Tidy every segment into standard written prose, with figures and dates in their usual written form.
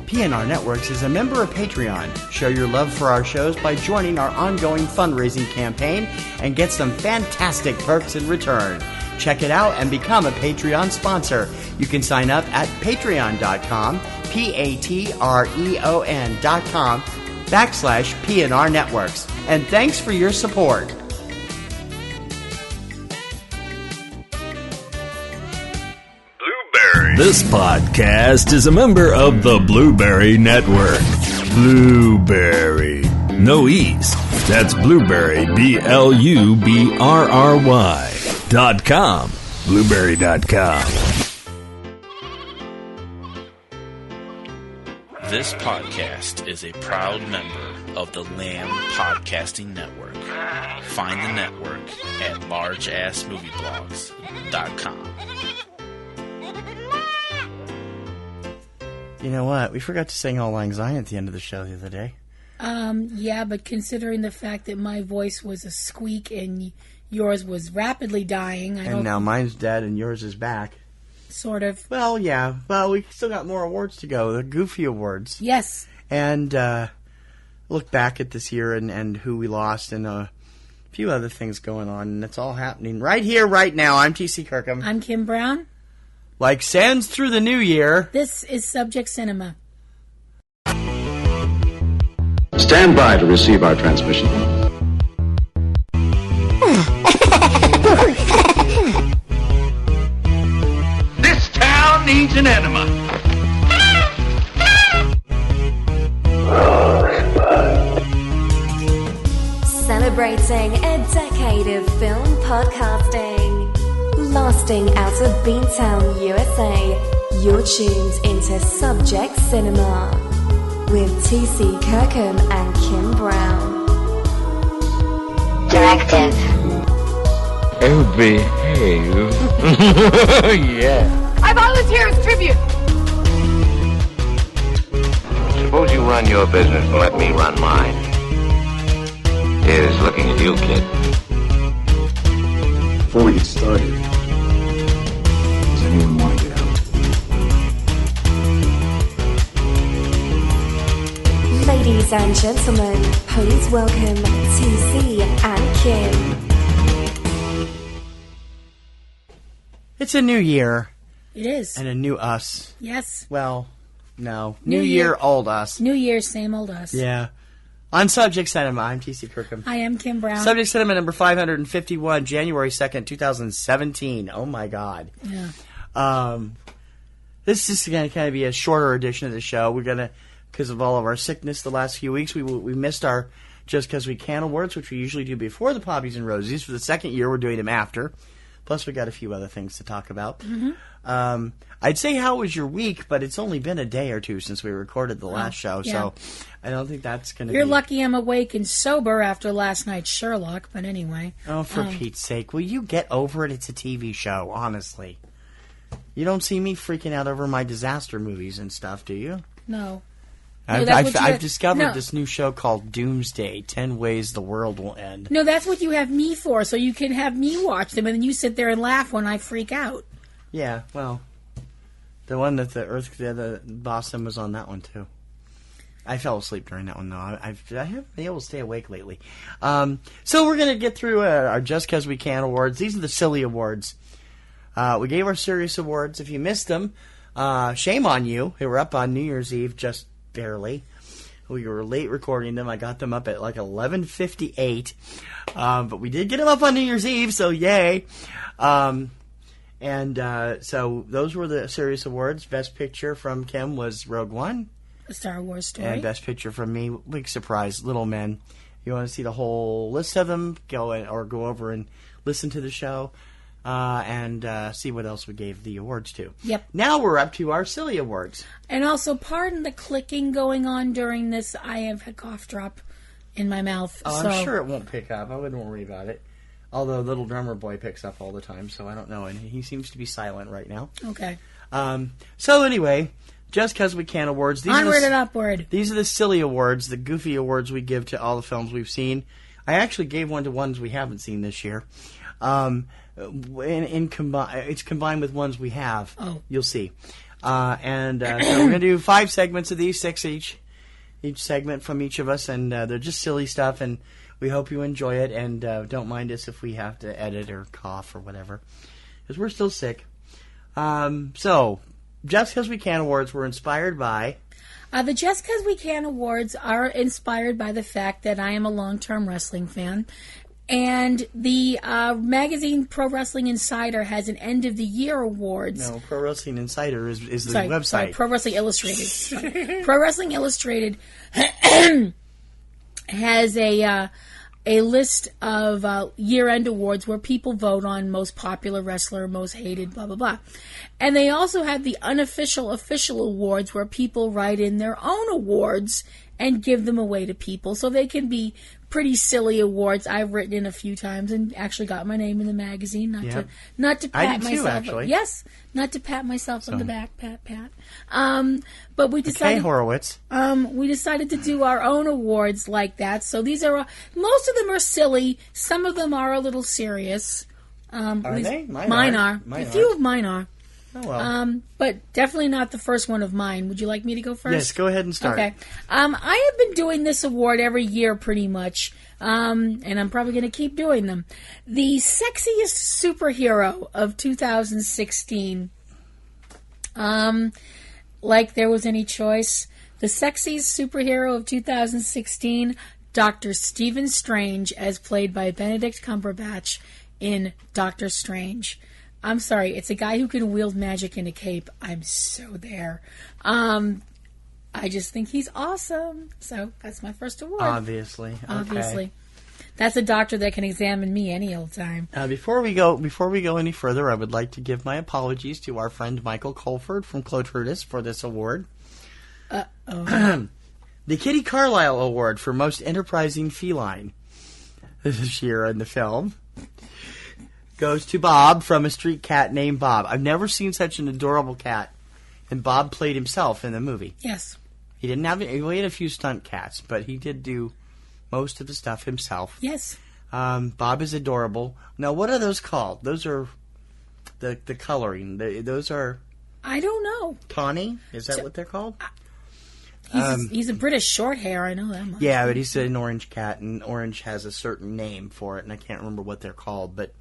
PNR Networks is a member of Patreon. Show your love for our shows by joining our ongoing fundraising campaign and get some fantastic perks in return. Check it out and become a Patreon sponsor. You can sign up at patreon.com, patreon.com/PNR Networks. And thanks for your support. This podcast is a member of the Blueberry Network. Blueberry. No E's. That's Blueberry, BLUBRRY.com. Blueberry.com. This podcast is a proud member of the Lamb Podcasting Network. Find the network at largeassmovieblogs.com. You know what? We forgot to sing Auld Lang Syne at the end of the show the other day. Yeah, but considering the fact that my voice was a squeak and yours was rapidly dying, and now mine's dead and yours is back. Sort of. Well, yeah. Well, we still got more awards to go. The Goofy Awards. Yes. And look back at this year and who we lost and a few other things going on. And it's all happening right here, right now. I'm T.C. Kirkham. I'm Kim Brown. Like sands through the new year. This is Subject Cinema. Stand by to receive our transmission. This town needs an enema. Celebrating a decade of film podcasting. Lasting out of Beantown, USA, you're tuned into Subject Cinema with T.C. Kirkham and Kim Brown. Directive. Oh, behave. Yeah. I volunteer as tribute. Suppose you run your business and let me run mine. Here's looking at you, kid. Before we get started, does anyone want to get out? Ladies and gentlemen, please welcome TC and Kim. It's a new year. It is. And a new us. Yes. Well, no. New year, old us. New year, same old us. Yeah. On Subject Cinema, I'm T.C. Kirkham. I am Kim Brown. Subject Cinema number 551, January 2nd, 2017. Oh, my God. Yeah. This is going to kind of be a shorter edition of the show. We're going to, because of all of our sickness the last few weeks, we missed our Just Because We Can awards, which we usually do before the Poppies and Rosies. For the second year, we're doing them after. Plus, we got a few other things to talk about. Mm-hmm. I'd say, how was your week? But it's only been a day or two since we recorded the last show, yeah. so I don't think that's going to be... You're lucky I'm awake and sober after last night's Sherlock, but anyway. Oh, for Pete's sake. Will you get over it? It's a TV show, honestly. You don't see me freaking out over my disaster movies and stuff, do you? No. I've discovered this new show called Doomsday, 10 Ways the World Will End. No, that's what you have me for, so you can have me watch them, and then you sit there and laugh when I freak out. Yeah, well, the one that the Boston was on that one, too. I fell asleep during that one, though. I haven't been able to stay awake lately. So we're going to get through our Just Because We Can awards. These are the silly awards. We gave our serious awards. If you missed them, shame on you. They were up on New Year's Eve, just barely. We were late recording them. I got them up at like 11:58. But we did get them up on New Year's Eve, so yay. So those were the serious awards. Best Picture from Kim was Rogue One. A Star Wars story. And Best Picture from me, big surprise, Little Men. You want to see the whole list of them, go over and listen to the show. And see what else we gave the awards to. Yep. Now we're up to our silly awards. And also, pardon the clicking going on during this. I have a cough drop in my mouth. Oh, I'm sure it won't pick up. I wouldn't worry about it. Although Little Drummer Boy picks up all the time, so I don't know. And he seems to be silent right now. Okay. So anyway, Just Because We Can awards. Onward and upward. These are the silly awards, the goofy awards we give to all the films we've seen. I actually gave one to ones we haven't seen this year. It's combined with ones we have. Oh. You'll see. So we're going to do 5 segments of these, 6 each segment from each of us, and they're just silly stuff, and we hope you enjoy it, and don't mind us if we have to edit or cough or whatever, because we're still sick. So, Just 'Cause We Can Awards were inspired by... The Just 'Cause We Can Awards are inspired by the fact that I am a long-term wrestling fan. And the magazine Pro Wrestling Insider has an end-of-the-year awards. No, Pro Wrestling Insider is the website. Sorry, Pro Wrestling Illustrated. Pro Wrestling Illustrated has a list of year-end awards where people vote on most popular wrestler, most hated, blah, blah, blah. And they also have the unofficial official awards where people write in their own awards and give them away to people. So they can be pretty silly awards. I've written in a few times and actually got my name in the magazine. Not to pat myself. Actually. Yes, not to pat myself on the back, pat. But we decided. Okay, Horowitz. We decided to do our own awards like that. So these are most of them are silly. Some of them are a little serious. Are they? Mine are. A few of mine are. Oh, well. But definitely not the first one of mine. Would you like me to go first? Yes, go ahead and start. Okay. I have been doing this award every year pretty much, and I'm probably going to keep doing them. The sexiest superhero of 2016. Like there was any choice. The sexiest superhero of 2016, Dr. Stephen Strange, as played by Benedict Cumberbatch in Doctor Strange. I'm sorry, it's a guy who can wield magic in a cape. I'm so there. I just think he's awesome. So that's my first award. Obviously. Okay. That's a doctor that can examine me any old time. Before we go any further, I would like to give my apologies to our friend Michael Colford from Clotrudis for this award. The Kitty Carlisle Award for Most Enterprising Feline this year in the film goes to Bob from A Street Cat Named Bob. I've never seen such an adorable cat. And Bob played himself in the movie. Yes. He didn't have he had a few stunt cats, but he did do most of the stuff himself. Yes. Bob is adorable. Now, what are those called? Those are the coloring. Those are... I don't know. Tawny? Is that what they're called? He's a British short hair, I know that much. Yeah, but he's an orange cat, and orange has a certain name for it, and I can't remember what they're called, but...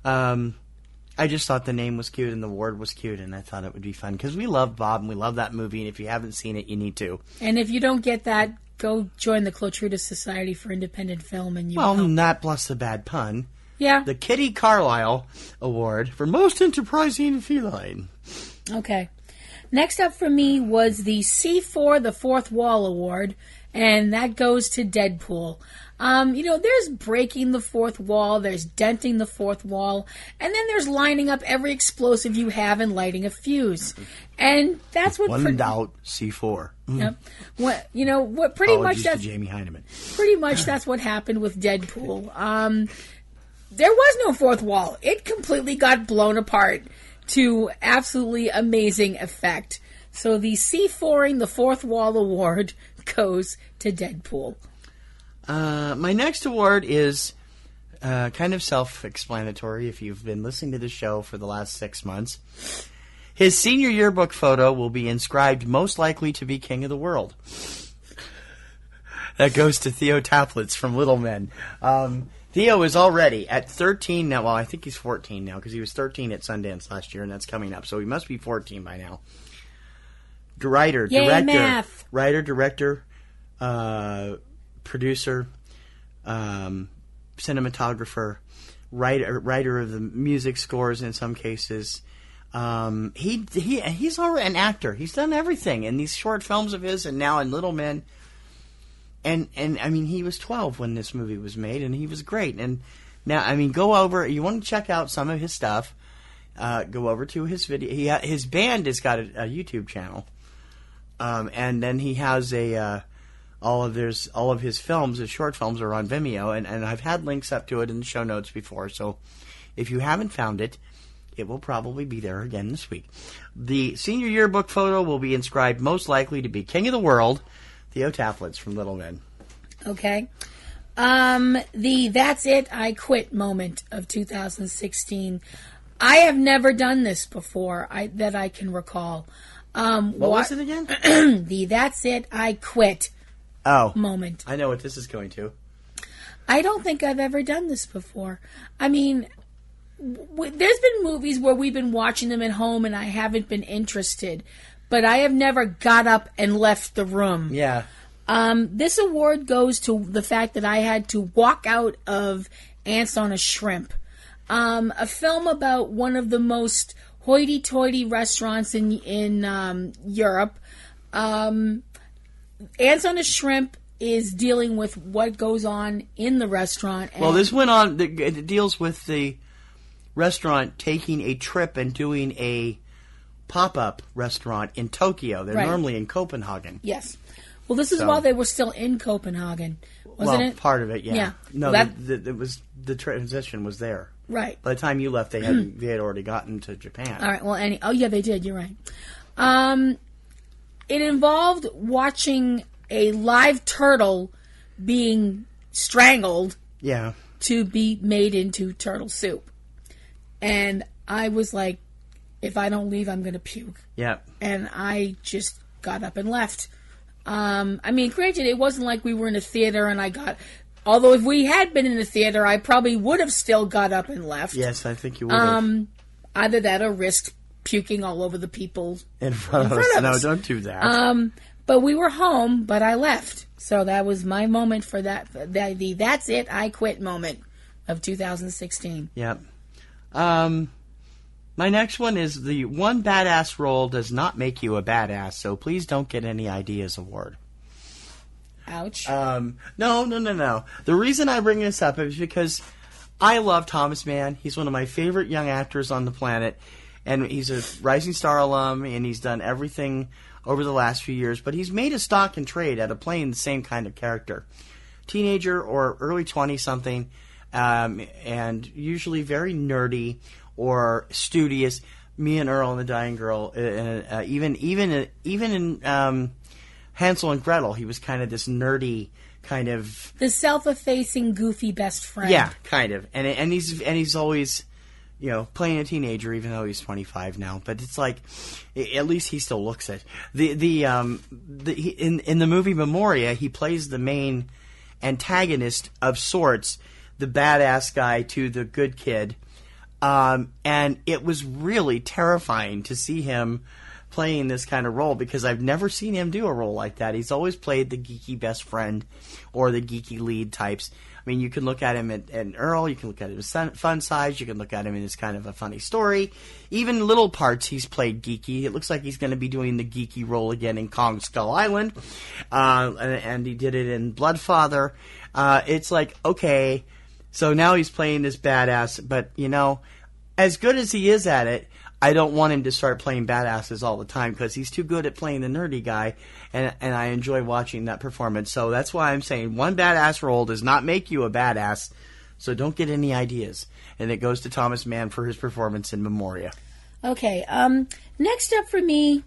I just thought the name was cute and the award was cute, and I thought it would be fun because we love Bob and we love that movie, and if you haven't seen it, you need to. And if you don't get that, go join the Clotrudis Society for Independent Film, and you will. Not plus the bad pun. Yeah. The Kitty Carlisle Award for Most Enterprising Feline. Okay. Next up for me was the C4 The Fourth Wall Award, and that goes to Deadpool. There's breaking the fourth wall, there's denting the fourth wall, and then there's lining up every explosive you have and lighting a fuse. And that's what... One doubt, C4. Yep. What pretty Apologies much that's... to Jamie Heineman. Pretty much that's what happened with Deadpool. There was no fourth wall. It completely got blown apart to absolutely amazing effect. So the C4ing the Fourth Wall Award goes to Deadpool. My next award is kind of self-explanatory if you've been listening to the show for the last 6 months. His senior yearbook photo will be inscribed most likely to be King of the World. That goes to Theo Taplitz from Little Men. Theo is already at 13 now. Well, I think he's 14 now because he was 13 at Sundance last year, and that's coming up. So he must be 14 by now. Writer, director, producer, cinematographer, writer of the music scores in some cases. He's already an actor. He's done everything in these short films of his, and now in Little Men. And I mean, he was 12 when this movie was made, and he was great. And now, I mean, go over. You want to check out some of his stuff? Go over to his video. His band has got a YouTube channel, and then he has all of his films, his short films, are on Vimeo, and I've had links up to it in the show notes before. So if you haven't found it, it will probably be there again this week. The senior yearbook photo will be inscribed most likely to be King of the World, Theo Taplitz from Little Men. Okay. The That's It, I Quit moment of 2016. I have never done this before that I can recall. What was it again? The "That's it, I quit" moment. I know what this is going to. I don't think I've ever done this before. I mean, there's been movies where we've been watching them at home and I haven't been interested, but I have never got up and left the room. Yeah. This award goes to the fact that I had to walk out of Ants on a Shrimp, a film about one of the most hoity-toity restaurants in Europe. Ants on a Shrimp is dealing with what goes on in the restaurant. Well, this went on. It deals with the restaurant taking a trip and doing a pop-up restaurant in Tokyo. They're normally in Copenhagen. Yes. Well, this is while they were still in Copenhagen, wasn't it? Part of it, yeah. Yeah. No, it was the transition was there. Right. By the time you left, they had already gotten to Japan. All right. Well, they did. You're right. It involved watching a live turtle being strangled. Yeah. To be made into turtle soup, and I was like, if I don't leave, I'm going to puke. Yeah. And I just got up and left. I mean, granted, it wasn't like we were in a theater and although if we had been in a theater, I probably would have still got up and left. Yes, I think you would have. Either that or risked puking all over the people in front of us. No, don't do that. But we were home, but I left. So that was my moment for that. The "That's it, I quit" moment of 2016. Yep. My next one is the "One badass role does not make you a badass, so please don't get any ideas" award. Ouch. No. The reason I bring this up is because I love Thomas Mann. He's one of my favorite young actors on the planet, and he's a Rising Star alum, and he's done everything over the last few years, but he's made a stock and trade out of playing the same kind of character. Teenager or early 20-something, and usually very nerdy or studious. Me and Earl and the Dying Girl, even in Hansel and Gretel, he was kind of this nerdy kind of the self-effacing, goofy best friend. Yeah, kind of, and he's always, playing a teenager, even though he's 25 now. But it's like, at least he still looks it. In the movie Memoria, he plays the main antagonist of sorts, the badass guy to the good kid. And it was really terrifying to see him playing this kind of role because I've never seen him do a role like that. He's always played the geeky best friend or the geeky lead types. I mean, you can look at him at Earl, you can look at him as fun size, you can look at him as kind of a funny story. Even little parts he's played geeky. It looks like he's going to be doing the geeky role again in Kong Skull Island. And he did it in Bloodfather. It's like, okay, so now he's playing this badass, but, as good as he is at it, I don't want him to start playing badasses all the time because he's too good at playing the nerdy guy, and I enjoy watching that performance. So that's why I'm saying one badass role does not make you a badass, so don't get any ideas. And it goes to Thomas Mann for his performance in Memoria. Okay, next up for me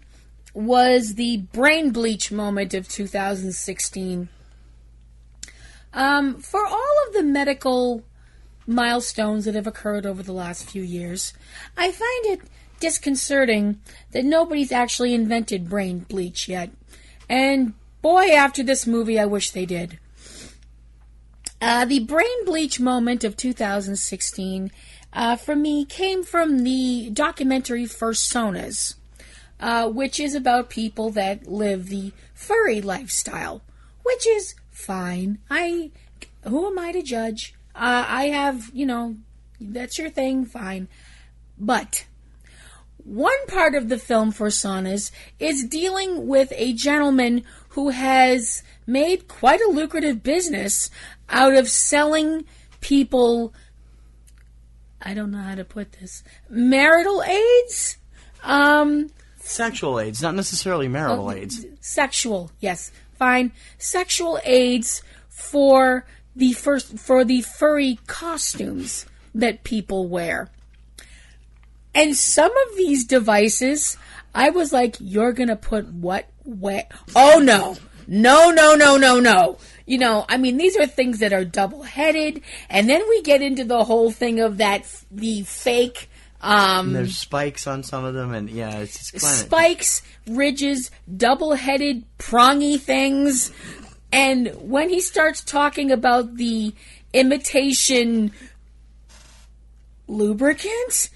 was the brain bleach moment of 2016. For all of the medical milestones that have occurred over the last few years, I find it disconcerting that nobody's actually invented brain bleach yet. And boy, after this movie, I wish they did. The brain bleach moment of 2016, for me, came from the documentary Fursonas, which is about people that live the furry lifestyle, which is fine. Who am I to judge? I have, that's your thing, fine. But one part of the film Fursonas is dealing with a gentleman who has made quite a lucrative business out of selling people, I don't know how to put this, marital aids? Sexual aids, not necessarily marital aids. Sexual, yes, fine. Sexual aids for the furry costumes that people wear. And some of these devices, I was like, you're going to put what? Oh, no. No. These are things that are double-headed. And then we get into the whole thing of the fake And there's spikes on some of them, and yeah, it's just kind of... Spikes, ridges, double-headed, prongy things. And when he starts talking about the imitation lubricant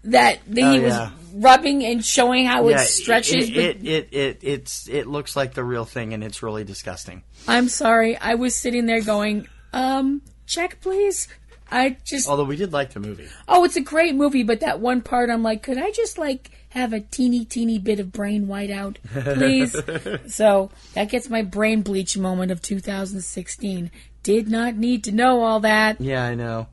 that he was rubbing and showing how it stretches. It looks like the real thing, and it's really disgusting. I'm sorry. I was sitting there going, check, please. Although we did like the movie. Oh, it's a great movie, but that one part, I'm like, could I just, have a teeny bit of brain whiteout, please? So, that gets my brain bleach moment of 2016. Did not need to know all that. Yeah, I know.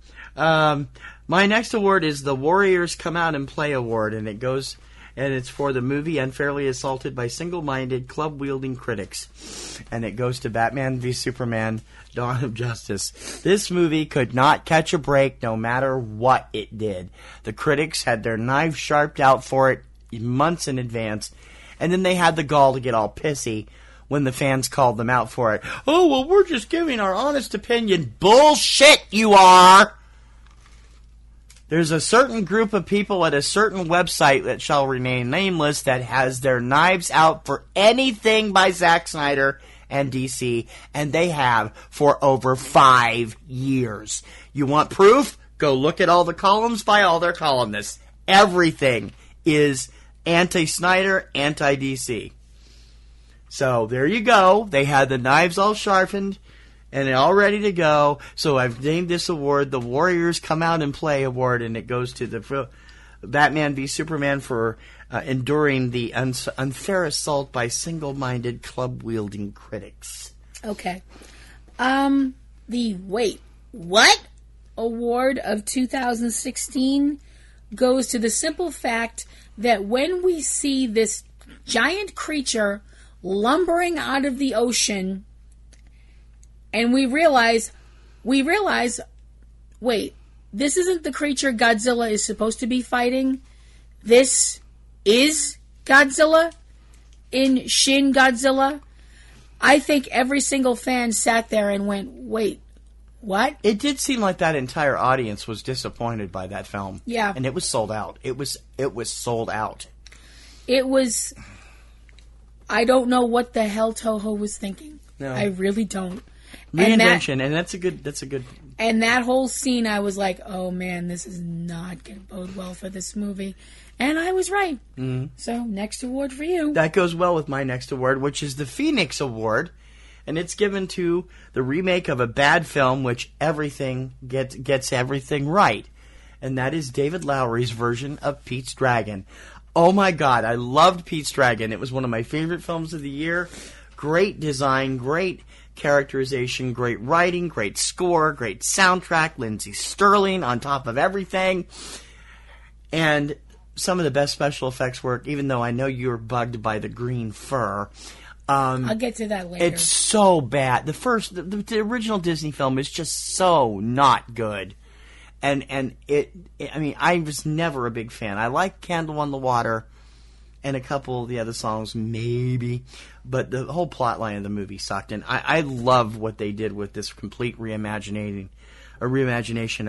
My next award is the Warriors Come Out and Play Award, and it's for the movie Unfairly Assaulted by Single-Minded, Club-Wielding Critics. And it goes to Batman v Superman, Dawn of Justice. This movie could not catch a break no matter what it did. The critics had their knives sharpened out for it months in advance, and then they had the gall to get all pissy when the fans called them out for it. Oh, well, we're just giving our honest opinion. Bullshit, you are! There's a certain group of people at a certain website that shall remain nameless that has their knives out for anything by Zack Snyder and DC, and they have for over 5 years. You want proof? Go look at all the columns by all their columnists. Everything is anti-Snyder, anti-DC. So there you go. They had the knives all sharpened and all ready to go. So I've named this award the Warriors Come Out and Play Award, and it goes to the Batman v Superman for enduring the unfair assault by single-minded, club-wielding critics. Okay. The Wait, What? Award of 2016 goes to the simple fact that when we see this giant creature lumbering out of the ocean, and we realize, wait, this isn't the creature Godzilla is supposed to be fighting. This is Godzilla in Shin Godzilla. I think every single fan sat there and went, wait, what? It did seem like that entire audience was disappointed by that film. Yeah. And it was sold out. It was sold out. It was... I don't know what the hell Toho was thinking. No. I really don't. Reinvention, and that's a good... And that whole scene, I was like, oh man, this is not going to bode well for this movie. And I was right. Mm-hmm. So, next award for you. That goes well with my next award, which is the Phoenix Award. And it's given to the remake of a bad film, which everything gets everything right. And that is David Lowery's version of Pete's Dragon. Oh my God, I loved Pete's Dragon. It was one of my favorite films of the year. Great design, great characterization, great writing, great score, great soundtrack, Lindsay Sterling on top of everything. And some of the best special effects work, even though I know you're bugged by the green fur. I'll get to that later. It's so bad. The original Disney film is just so not good. And I was never a big fan. I like Candle on the Water and a couple of the other songs, maybe. But the whole plot line of the movie sucked. And I love what they did with this complete reimagination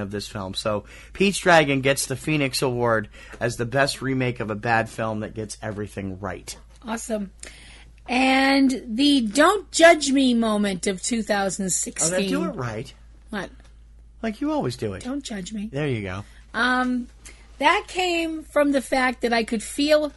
of this film. So Pete's Dragon gets the Phoenix Award as the best remake of a bad film that gets everything right. Awesome. And the Don't Judge Me moment of 2016. Oh, did I do it right? What? Like you always do it. Don't judge me. There you go. That came from the fact that I could feel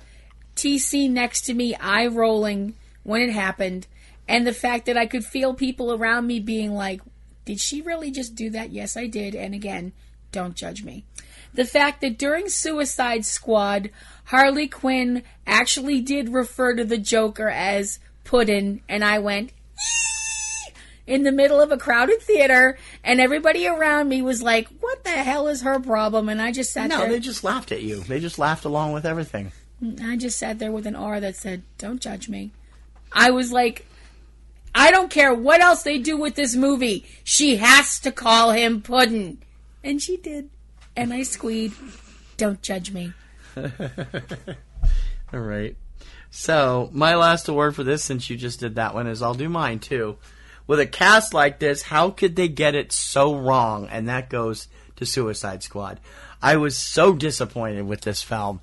TC next to me eye-rolling when it happened, and the fact that I could feel people around me being like, did she really just do that? Yes, I did. And again, don't judge me. The fact that during Suicide Squad, Harley Quinn actually did refer to the Joker as Puddin', and I went, eee! In the middle of a crowded theater, and everybody around me was like, what the hell is her problem? And I just sat there. No, they just laughed at you. They just laughed along with everything. I just sat there with an R that said, don't judge me. I was like, I don't care what else they do with this movie. She has to call him Puddin'. And she did. And I squeed, don't judge me. All right. So, my last award for this, since you just did that one, is I'll do mine, too. With a cast like this, how could they get it so wrong? And that goes to Suicide Squad. I was so disappointed with this film.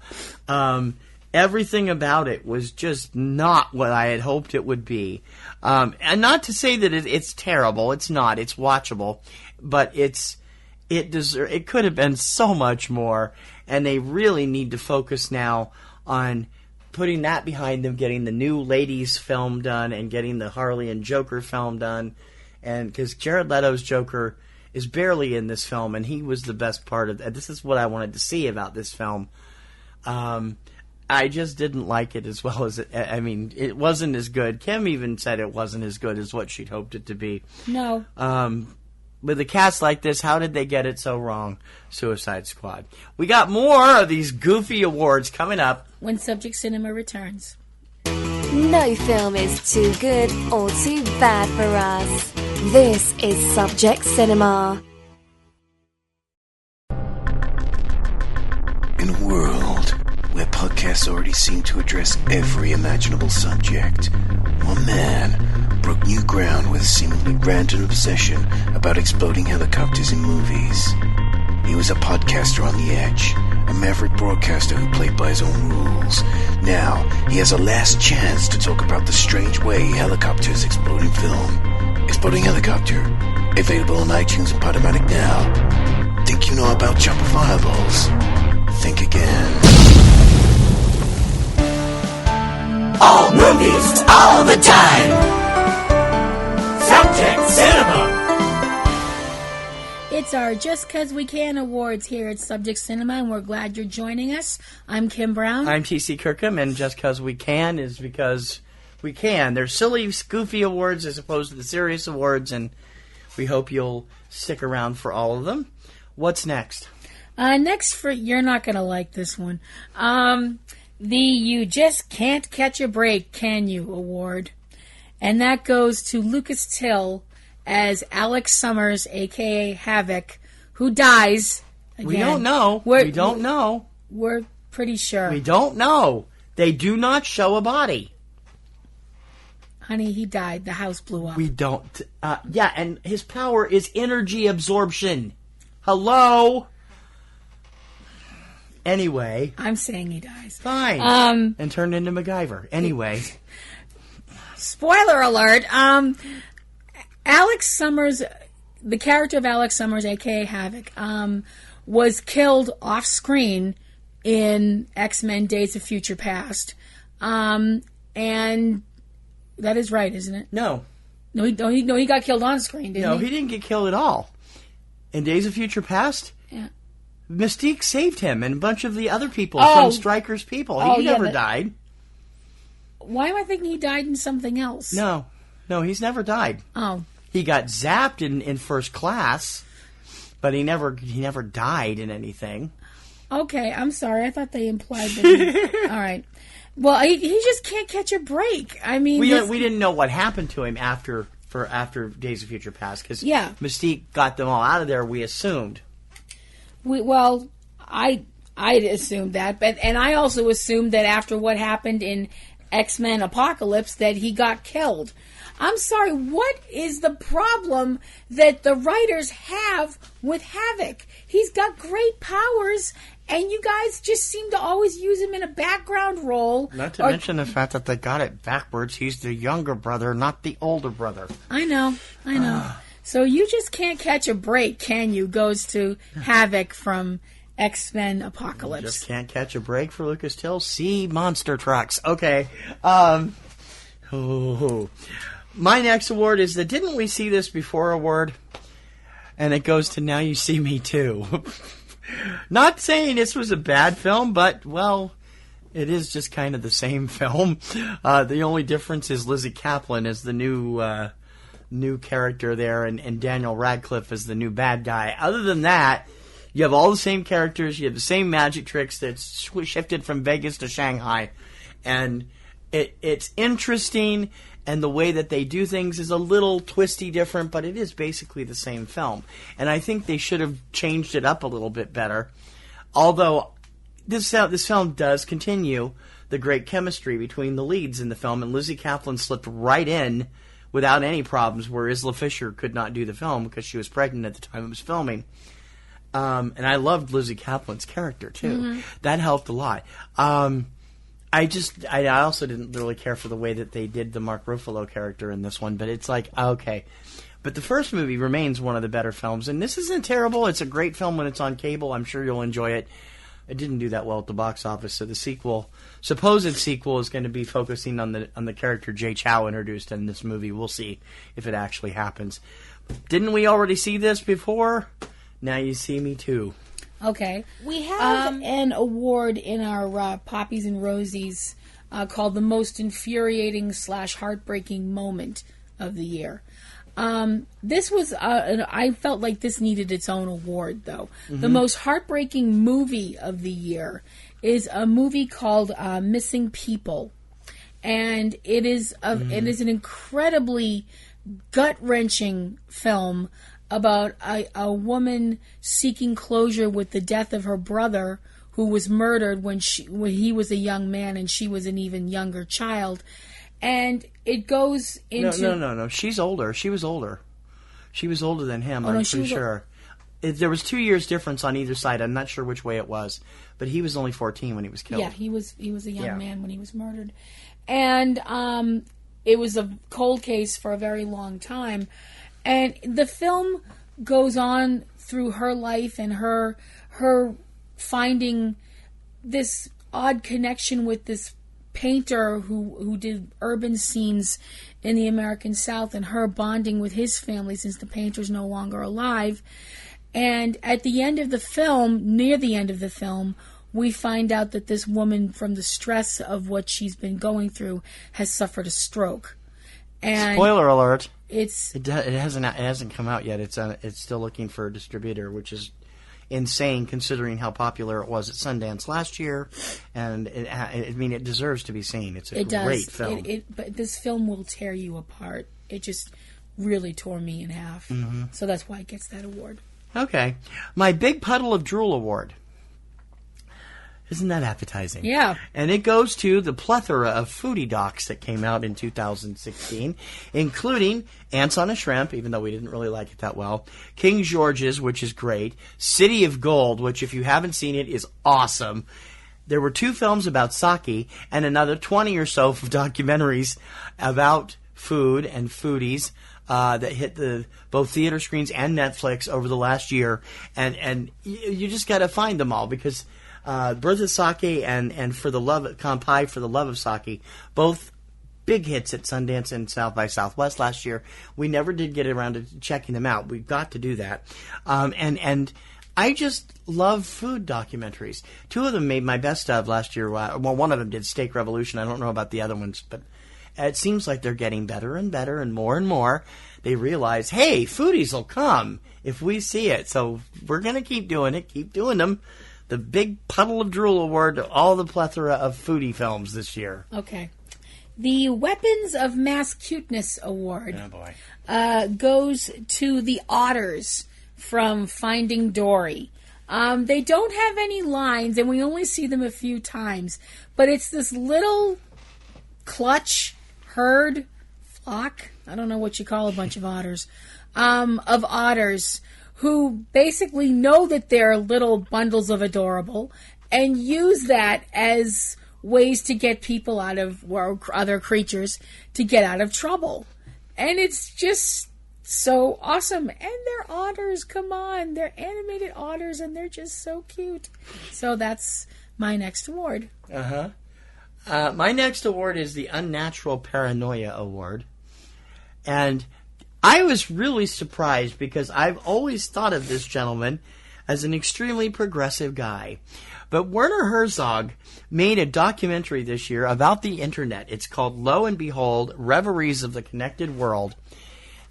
Everything about it was just not what I had hoped it would be. And not to say that it's terrible. It's not. It's watchable. But it could have been so much more. And they really need to focus now on putting that behind them, getting the new Ladies film done and getting the Harley and Joker film done. And because Jared Leto's Joker is barely in this film, and he was the best part of it. This is what I wanted to see about this film. I just didn't like it as well as it. I mean, it wasn't as good. Kim even said it wasn't as good as what she'd hoped it to be. No. With a cast like this, how did they get it so wrong? Suicide Squad. We got more of these goofy awards coming up when Subject Cinema returns. No film is too good or too bad for us. This is Subject Cinema. In a world where podcasts already seem to address every imaginable subject, one man broke new ground with a seemingly random obsession about exploding helicopters in movies. He was a podcaster on the edge, a maverick broadcaster who played by his own rules. Now, he has a last chance to talk about the strange way helicopters explode in film. Exploding Helicopter, available on iTunes and Podomatic now. Think you know about chopper fireballs? Think again. All movies, all the time. Subject Cinema. It's our Just 'Cause We Can awards here at Subject Cinema, and we're glad you're joining us. I'm Kim Brown. I'm TC Kirkham, and Just 'Cause We Can is because we can. They're silly, goofy awards as opposed to the serious awards, and we hope you'll stick around for all of them. What's next? Next, you're not going to like this one. The You Just Can't Catch a Break, Can You award. And that goes to Lucas Till as Alex Summers, a.k.a. Havoc, who dies. Again. We don't know. We don't know. We're pretty sure. We don't know. They do not show a body. Honey, he died. The house blew up. We don't. Yeah, and his power is energy absorption. Hello? Anyway. I'm saying he dies. Fine. And turned into MacGyver. Anyway. Spoiler alert. Alex Summers, the character of Alex Summers, a.k.a. Havoc, was killed off screen in X-Men Days of Future Past. And that is right, isn't it? No. No, he got killed on screen, didn't he? No, he didn't get killed at all. In Days of Future Past? Yeah. Mystique saved him and a bunch of the other people from Stryker's people. He never died. Why am I thinking he died in something else? No, he's never died. Oh. He got zapped in First Class, but he never died in anything. Okay, I'm sorry. I thought they implied that. All right. Well, he just can't catch a break. I mean, we didn't know what happened to him after Days of Future Past because Mystique got them all out of there. We assumed. I assumed that, and I also assumed that after what happened in X-Men Apocalypse that he got killed. I'm sorry, what is the problem that the writers have with Havoc? He's got great powers, and you guys just seem to always use him in a background role. Not to mention the fact that they got it backwards. He's the younger brother, not the older brother. I know. So You Just Can't Catch a Break, Can You, goes to Havoc from X-Men Apocalypse. You just can't catch a break for Lucas Till. See Monster Trucks. Okay. My next award is the Didn't We See This Before award. And it goes to Now You See Me Too. Not saying this was a bad film, but, well, it is just kind of the same film. The only difference is Lizzie Kaplan is the new character there, and Daniel Radcliffe is the new bad guy. Other than that, you have all the same characters, you have the same magic tricks that's shifted from Vegas to Shanghai, and it's interesting, and the way that they do things is a little twisty different, but it is basically the same film. And I think they should have changed it up a little bit better. Although this film does continue the great chemistry between the leads in the film, and Lizzie Kaplan slipped right in without any problems, where Isla Fisher could not do the film because she was pregnant at the time it was filming. And I loved Lizzie Kaplan's character, too. That helped a lot. I also didn't really care for the way that they did the Mark Ruffalo character in this one, but it's like, okay. But the first movie remains one of the better films, and this isn't terrible. It's a great film when it's on cable. I'm sure you'll enjoy it. It didn't do that well at the box office, so the supposed sequel, is going to be focusing on the character Jay Chow introduced in this movie. We'll see if it actually happens. Didn't we already see this before? Now you see me too. Okay. We have an award in our Poppies and Rosies called the most infuriating / heartbreaking moment of the year. This was, I felt like this needed its own award, though. The most heartbreaking movie of the year is a movie called Missing People. And it is an incredibly gut-wrenching film about a woman seeking closure with the death of her brother, who was murdered when he was a young man and she was an even younger child. And it goes into... No. She's older. She was older. She was older than him, I'm pretty sure. There was 2 years difference on either side. I'm not sure which way it was. But he was only 14 when he was killed. Yeah, he was a young man when he was murdered. And it was a cold case for a very long time. And the film goes on through her life and her finding this odd connection with this painter who did urban scenes in the American South, and her bonding with his family since the painter's no longer alive. And at the end of the film, near the end of the film, we find out that this woman, from the stress of what she's been going through, has suffered a stroke. And spoiler alert! It hasn't come out yet. It's still looking for a distributor, which is insane considering how popular it was at Sundance last year, and it deserves to be seen. It's a great film. But this film will tear you apart. It just really tore me in half. So that's why it gets that award. Okay. My Big Puddle of Drool Award. Isn't that appetizing? Yeah. And it goes to the plethora of foodie docs that came out in 2016, including Ants on a Shrimp, even though we didn't really like it that well, King George's, which is great, City of Gold, which if you haven't seen it is awesome. There were 2 films about sake and another 20 or so documentaries about food and foodies that hit both theater screens and Netflix over the last year. And you just got to find them all because... Birth of Sake and For the Love of Kampai for the Love of Sake, both big hits at Sundance and South by Southwest last year. We never did get around to checking them out. We've got to do that. And I just love food documentaries. 2 of them made my best of last year. Well, one of them did Steak Revolution. I don't know about the other ones, but it seems like they're getting better and better and more. They realize, hey, foodies will come if we see it. So we're going to keep doing it, keep doing them. The Big Puddle of Drool Award to all the plethora of foodie films this year. Okay. The Weapons of Mass Cuteness Award goes to the otters from Finding Dory. They don't have any lines, and we only see them a few times. But it's this little clutch, herd, flock, I don't know what you call a bunch of otters, who basically know that they're little bundles of adorable and use that as ways to get people out of, or other creatures, to get out of trouble. And it's just so awesome. And they're otters, come on. They're animated otters, and they're just so cute. So that's my next award. My next award is the Unnatural Paranoia Award. And I was really surprised because I've always thought of this gentleman as an extremely progressive guy. But Werner Herzog made a documentary this year about the internet. It's called Lo and Behold, Reveries of the Connected World.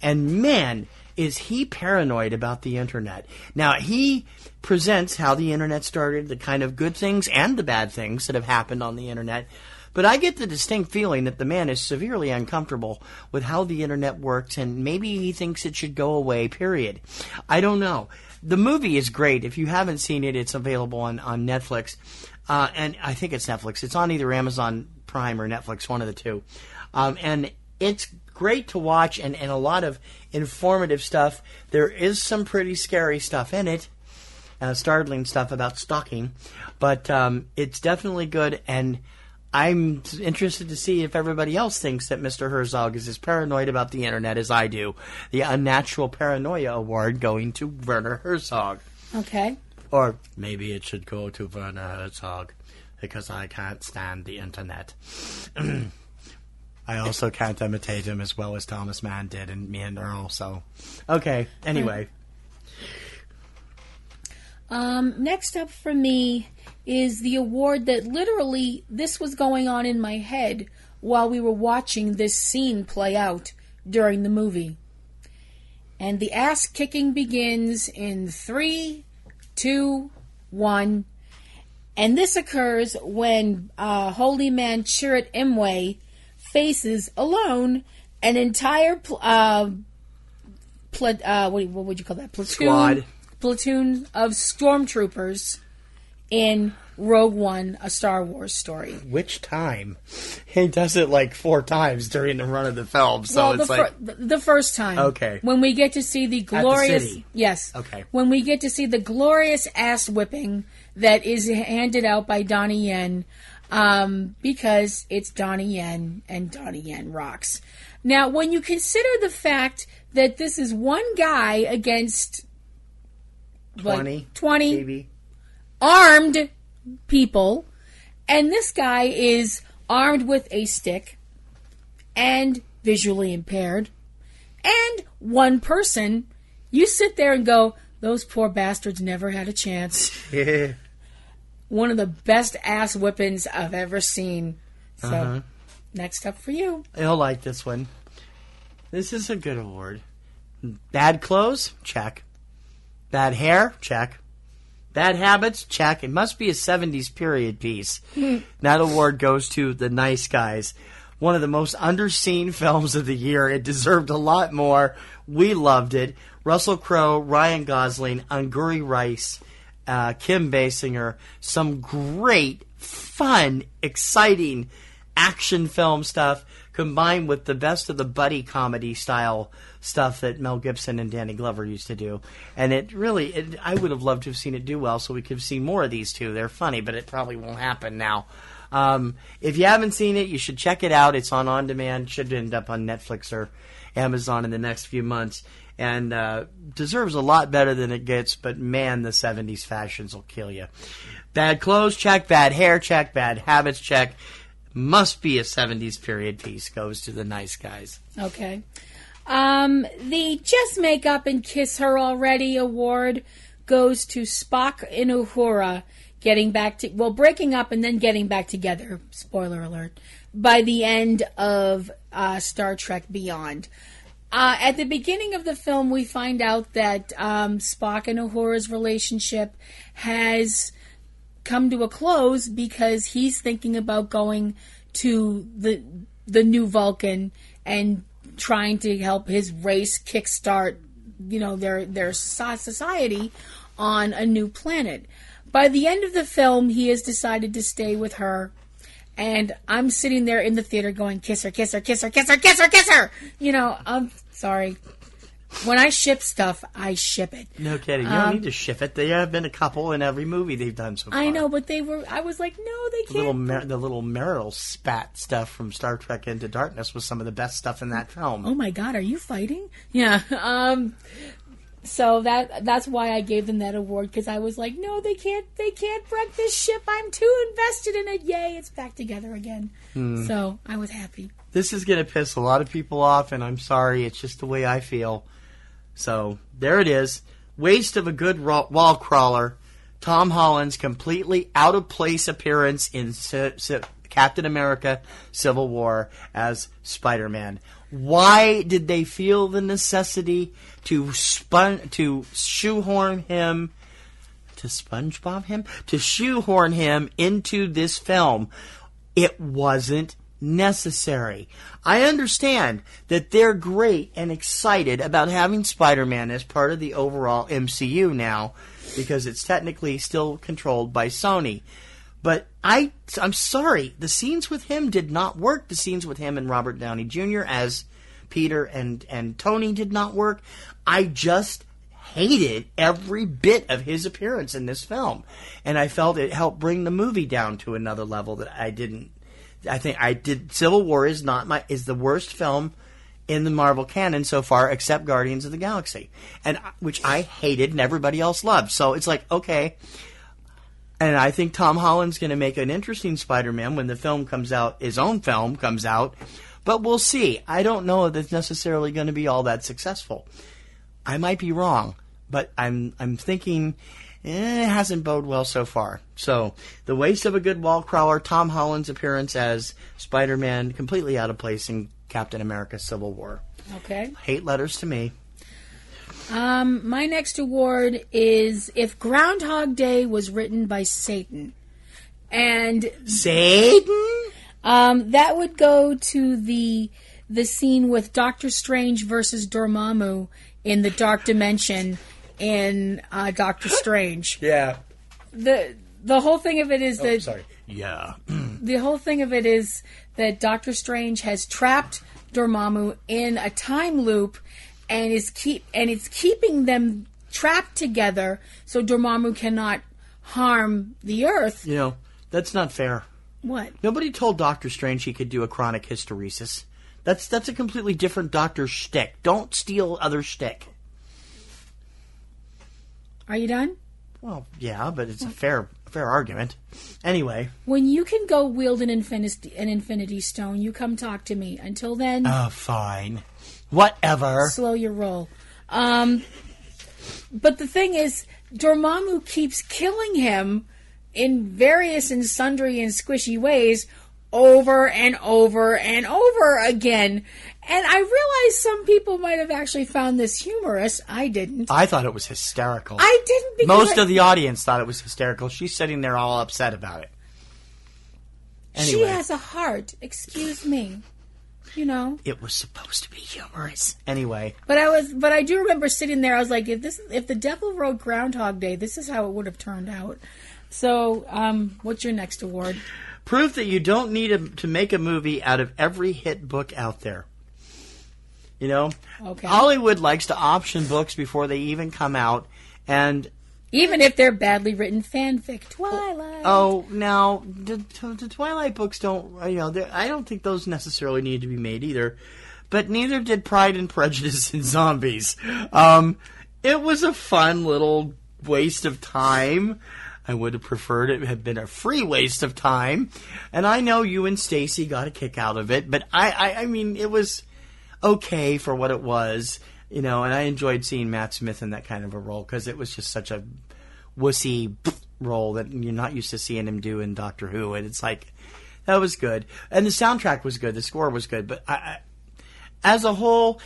And man, is he paranoid about the internet. Now, he presents how the internet started, the kind of good things and the bad things that have happened on the internet. But I get the distinct feeling that the man is severely uncomfortable with how the internet works, and maybe he thinks it should go away, period. I don't know. The movie is great. If you haven't seen it, it's available on Netflix. And I think it's Netflix. It's on either Amazon Prime or Netflix, one of the two. And it's great to watch and a lot of informative stuff. There is some pretty scary stuff in it. startling stuff about stalking, but it's definitely good, and I'm interested to see if everybody else thinks that Mr. Herzog is as paranoid about the internet as I do. The Unnatural Paranoia Award going to Werner Herzog. Okay. Or maybe it should go to Werner Herzog, because I can't stand the internet. I also can't imitate him as well as Thomas Mann did and me and Earl, so... Okay, anyway. Next up for me is the award that literally, this was going on in my head while we were watching this scene play out during the movie. And the ass kicking begins in 3, 2, 1. And this occurs when holy man Chirrut Imwe faces alone an entire what would you call that? Platoon of stormtroopers in Rogue One, a Star Wars story. Which time? He does it like 4 times during the run of the film, so well, the first time. Okay. When we get to see the glorious... At the city. Yes. Okay. When we get to see the glorious ass whipping that is handed out by Donnie Yen, because it's Donnie Yen, and Donnie Yen rocks. Now, when you consider the fact that this is one guy against... 20 maybe. Armed people, and this guy is armed with a stick and visually impaired, and one person, you sit there and go, those poor bastards never had a chance. One of the best ass whippings I've ever seen. So, next up for you. You'll like this one. This is a good award. Bad clothes? Check. Bad hair? Check. Bad habits? Check. It must be a 70s period piece. That award goes to The Nice Guys. One of the most underseen films of the year. It deserved a lot more. We loved it. Russell Crowe, Ryan Gosling, Angourie Rice, Kim Basinger. Some great, fun, exciting action film stuff combined with the best of the buddy comedy style stuff that Mel Gibson and Danny Glover used to do. And it really, I would have loved to have seen it do well so we could have seen more of these two. They're funny, but it probably won't happen now. If you haven't seen it, you should check it out. It's on demand. Should end up on Netflix or Amazon in the next few months. And deserves a lot better than it gets, but man, the 70s fashions will kill you. Bad clothes, check. Bad hair, check. Bad habits, check. Must be a 70s period piece. Goes to The Nice Guys. Okay. The Just Make Up and Kiss Her Already award goes to Spock and Uhura breaking up and then getting back together. Spoiler alert. By the end of Star Trek Beyond. At the beginning of the film, we find out that Spock and Uhura's relationship has come to a close because he's thinking about going to the new Vulcan and trying to help his race kickstart, their society on a new planet. By the end of the film, he has decided to stay with her, and I'm sitting there in the theater going, kiss her, kiss her, kiss her, kiss her, kiss her, kiss her! I'm sorry. When I ship stuff, I ship it. No kidding. You don't need to ship it. There have been a couple in every movie they've done so far. I know, but I was like, no, they can't. The little marital spat stuff from Star Trek Into Darkness was some of the best stuff in that film. Oh my God, are you fighting? Yeah. So that's why I gave them that award, because I was like, no, they can't wreck this ship. I'm too invested in it. Yay, it's back together again. So I was happy. This is going to piss a lot of people off, and I'm sorry. It's just the way I feel. So, there it is. Waste of a good wall crawler. Tom Holland's completely out-of-place appearance in Captain America Civil War as Spider-Man. Why did they feel the necessity to shoehorn him into this film? It wasn't necessary. I understand that they're great and excited about having Spider-Man as part of the overall MCU now, because it's technically still controlled by Sony. But I'm sorry, the scenes with him did not work. The scenes with him and Robert Downey Jr. as Peter and Tony did not work. I just hated every bit of his appearance in this film. And I felt it helped bring the movie down to another level that I didn't. I think Civil War is the worst film in the Marvel canon so far, except Guardians of the Galaxy, and which I hated and everybody else loved. So it's like, okay. And I think Tom Holland's going to make an interesting Spider-Man when the film comes out, his own film comes out. But we'll see. I don't know if it's necessarily going to be all that successful. I might be wrong, but I'm thinking it hasn't boded well so far. So, the waste of a good wall crawler, Tom Holland's appearance as Spider-Man, completely out of place in Captain America Civil War. Okay. Hate letters to me. My next award is If Groundhog Day Was Written by Satan. And Satan? That would go to the scene with Doctor Strange versus Dormammu in the Dark Dimension in Doctor Strange. Yeah. The whole thing of it is that... Sorry. Yeah. The whole thing of it is that Doctor Strange has trapped Dormammu in a time loop and it's keeping them trapped together so Dormammu cannot harm the Earth. You know, that's not fair. What? Nobody told Doctor Strange he could do a chronic hysteresis. That's a completely different Doctor shtick. Don't steal other shtick. Are you done? Well, yeah, but it's a fair argument. Anyway. When you can go wield an Infinity Stone, you come talk to me. Until then... Oh, fine. Whatever. Slow your roll. But the thing is, Dormammu keeps killing him in various and sundry and squishy ways over and over and over again. And I realize some people might have actually found this humorous. I didn't. I thought it was hysterical. I didn't because... Most of the audience thought it was hysterical. She's sitting there all upset about it. Anyway. She has a heart. Excuse me. You know. It was supposed to be humorous. Anyway. But I do remember sitting there, I was like, if the devil wrote Groundhog Day, this is how it would have turned out. So, what's your next award? Proof that you don't need to make a movie out of every hit book out there. You know? Okay. Hollywood likes to option books before they even come out, and... Even if they're badly written fanfic. Twilight. Oh, now, the Twilight books don't... I don't think those necessarily need to be made either. But neither did Pride and Prejudice and Zombies. It was a fun little waste of time. I would have preferred it had been a free waste of time. And I know you and Stacy got a kick out of it, but I mean, it was okay for what it was, you know, and I enjoyed seeing Matt Smith in that kind of a role because it was just such a wussy role that you're not used to seeing him do in Doctor Who, and it's like, that was good. And the soundtrack was good, the score was good, but as a whole,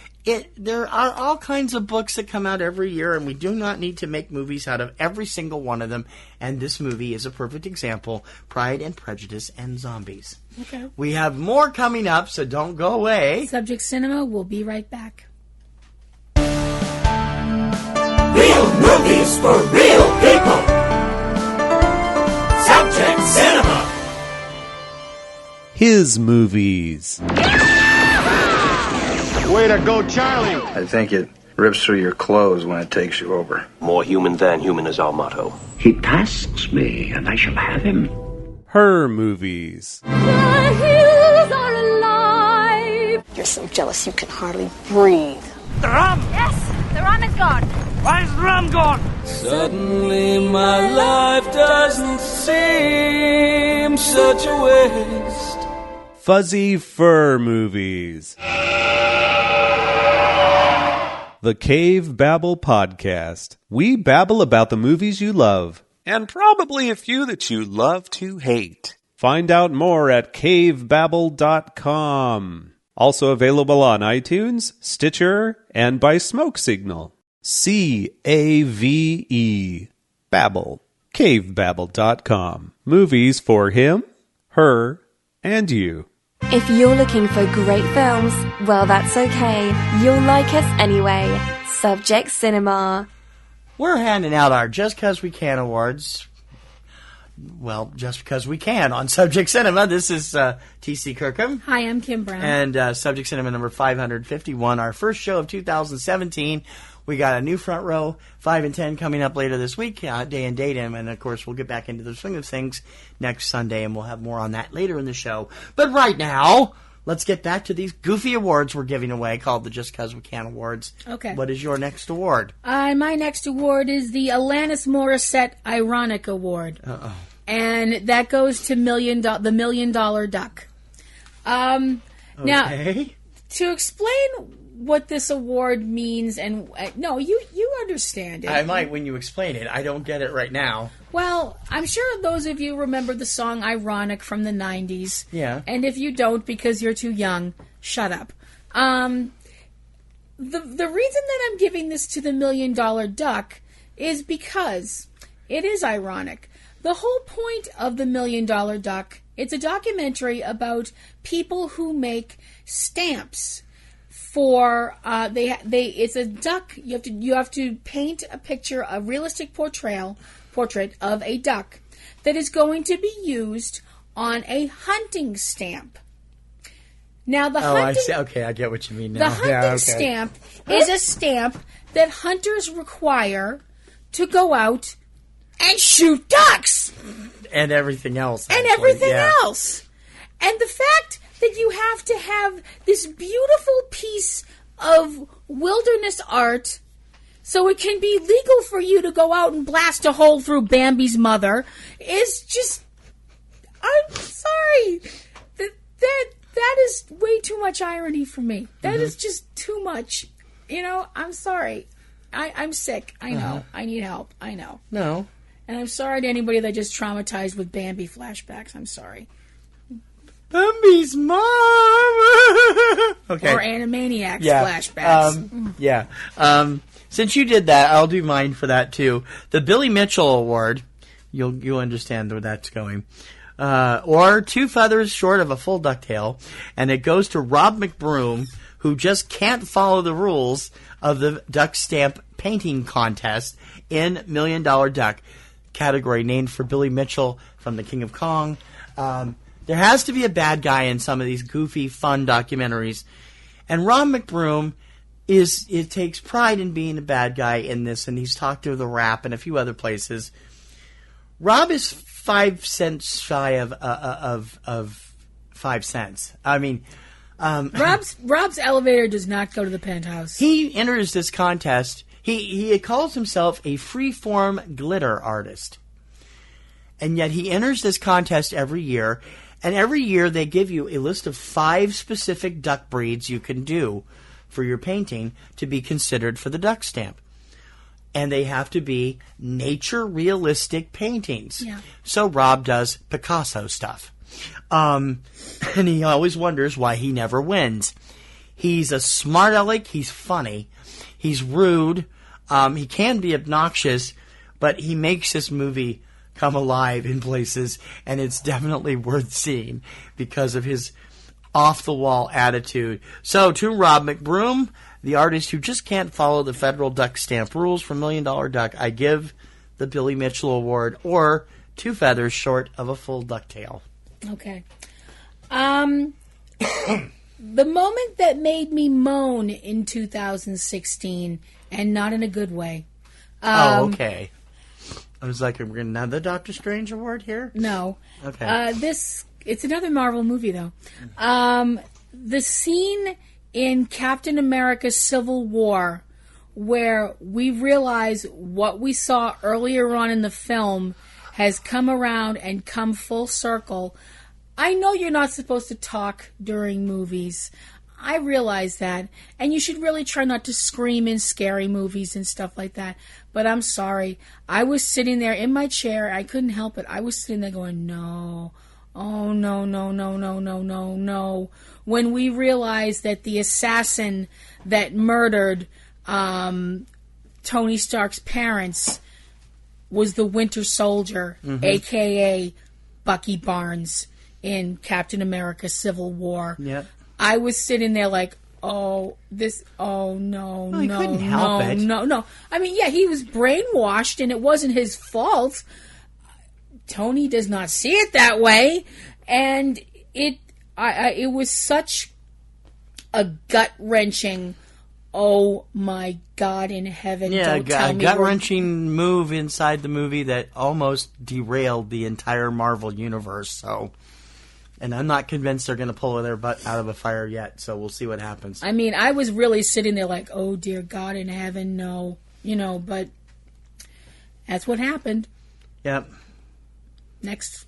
there are all kinds of books that come out every year, and we do not need to make movies out of every single one of them. And this movie is a perfect example: Pride and Prejudice and Zombies. Okay. We have more coming up, so don't go away. Subject Cinema, we'll be right back. Real movies for real people. Subject Cinema. His movies. Way to go, Charlie! I think it rips through your clothes when it takes you over. More human than human is our motto. He tasks me, and I shall have him. Her movies. The hills are alive. You're so jealous you can hardly breathe. The rum! Yes, the rum is gone. Why is the rum gone? Suddenly my life doesn't seem such a waste. Fuzzy Fur Movies. The Cavebabble Podcast. We babble about the movies you love. And probably a few that you love to hate. Find out more at cavebabble.com. Also available on iTunes, Stitcher, and by Smoke Signal. C-A-V-E. Babble. Cavebabble.com. Movies for him, her, and you. If you're looking for great films, well, that's okay. You'll like us anyway. Subject Cinema. We're handing out our Just 'Cause We Can awards. Well, just because we can on Subject Cinema. This is T.C. Kirkham. Hi, I'm Kim Brown. And Subject Cinema number 551, our first show of 2017. We got a new front row, 5 and 10, coming up later this week, day and datum. And, of course, we'll get back into the swing of things next Sunday, and we'll have more on that later in the show. But right now, let's get back to these goofy awards we're giving away called the Just 'Cause We Can Awards. Okay. What is your next award? My next award is the Alanis Morissette Ironic Award. Uh-oh. And that goes to the $1 Million Duck. Now, to explain what this award means, and no, you understand it. I might when you explain it. I don't get it right now. Well, I'm sure those of you remember the song Ironic from the 90s. Yeah. And if you don't because you're too young, shut up. The reason that I'm giving this to the $1 Million Duck is because it is ironic. The whole point of the $1 Million Duck, it's a documentary about people who make stamps for it's a duck. You have to paint a picture, a realistic portrait of a duck that is going to be used on a hunting stamp. Now I see. Okay, I get what you mean now. The hunting stamp is a stamp that hunters require to go out and shoot ducks and everything else. And everything else. And the fact that you have to have this beautiful piece of wilderness art so it can be legal for you to go out and blast a hole through Bambi's mother is just... I'm sorry. That is way too much irony for me. That is just too much. You know, I'm sorry. I'm sick. I know. I need help. I know. No. And I'm sorry to anybody that just traumatized with Bambi flashbacks. I'm sorry. Bambi's mom! Okay. Or Animaniacs flashbacks. Since you did that, I'll do mine for that too. The Billy Mitchell Award. You'll understand where that's going. Or 2 feathers short of a full ducktail. And it goes to Rob McBroom, who just can't follow the rules of the duck stamp painting contest in $1 Million Duck category, named for Billy Mitchell from The King of Kong. There has to be a bad guy in some of these goofy, fun documentaries. And Rob McBroom takes pride in being a bad guy in this, and he's talked to The Wrap and a few other places. Rob is 5 cents shy of 5 cents. I mean... Rob's elevator does not go to the penthouse. He enters this contest. He calls himself a free-form glitter artist. And yet he enters this contest every year. And every year they give you a list of 5 specific duck breeds you can do for your painting to be considered for the duck stamp. And they have to be nature realistic paintings. Yeah. So Rob does Picasso stuff. And he always wonders why he never wins. He's a smart aleck. He's funny. He's rude. He can be obnoxious, but he makes this movie come alive in places, and it's definitely worth seeing because of his off-the-wall attitude. So, to Rob McBroom, the artist who just can't follow the federal duck stamp rules for $1 Million Duck, I give the Billy Mitchell Award, or 2 feathers short of a full ducktail. Okay. The moment that made me moan in 2016, and not in a good way. Okay. I was like, we're going to have the Doctor Strange Award here? No. Okay. It's another Marvel movie, though. The scene in Captain America Civil War where we realize what we saw earlier on in the film has come around and come full circle. I know you're not supposed to talk during movies. I realize that. And you should really try not to scream in scary movies and stuff like that. But I'm sorry. I was sitting there in my chair. I couldn't help it. I was sitting there going, no. Oh, no, no, no, no, no, no, no. When we realized that the assassin that murdered Tony Stark's parents was the Winter Soldier, a.k.a. Bucky Barnes in Captain America Civil War. Yep. I was sitting there like, no, well, he couldn't help it. No. I mean, yeah, he was brainwashed and it wasn't his fault. Tony does not see it that way. And it was such a gut-wrenching, oh my God in heaven, yeah, don't tell me. gut-wrenching move inside the movie that almost derailed the entire Marvel universe. So, and I'm not convinced they're going to pull their butt out of a fire yet, so we'll see what happens. I mean, I was really sitting there like, oh dear God in heaven, no. But that's what happened. Yep. Next.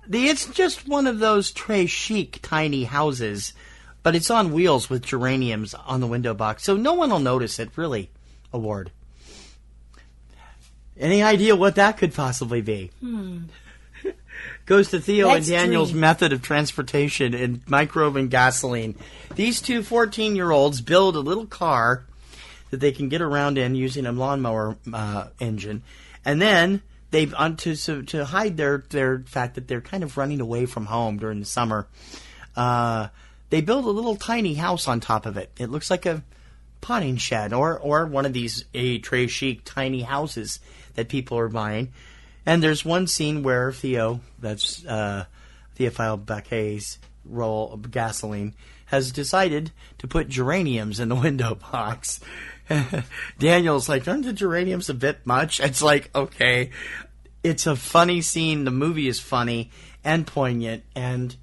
It's just one of those très chic tiny houses, but it's on wheels with geraniums on the window box, so no one will notice it, really. Award. Any idea what that could possibly be? Goes to Theo and Daniel's method of transportation in microbe and gasoline. These two 14-year-olds build a little car that they can get around in using a lawnmower engine, and then they to hide their fact that they're kind of running away from home during the summer. They build a little tiny house on top of it. It looks like a potting shed or one of these très chic tiny houses that people are buying. And there's one scene where Theo, that's Theophile Bacquet's role of gasoline, has decided to put geraniums in the window box. Daniel's like, aren't the geraniums a bit much? It's like, okay. It's a funny scene. The movie is funny and poignant, and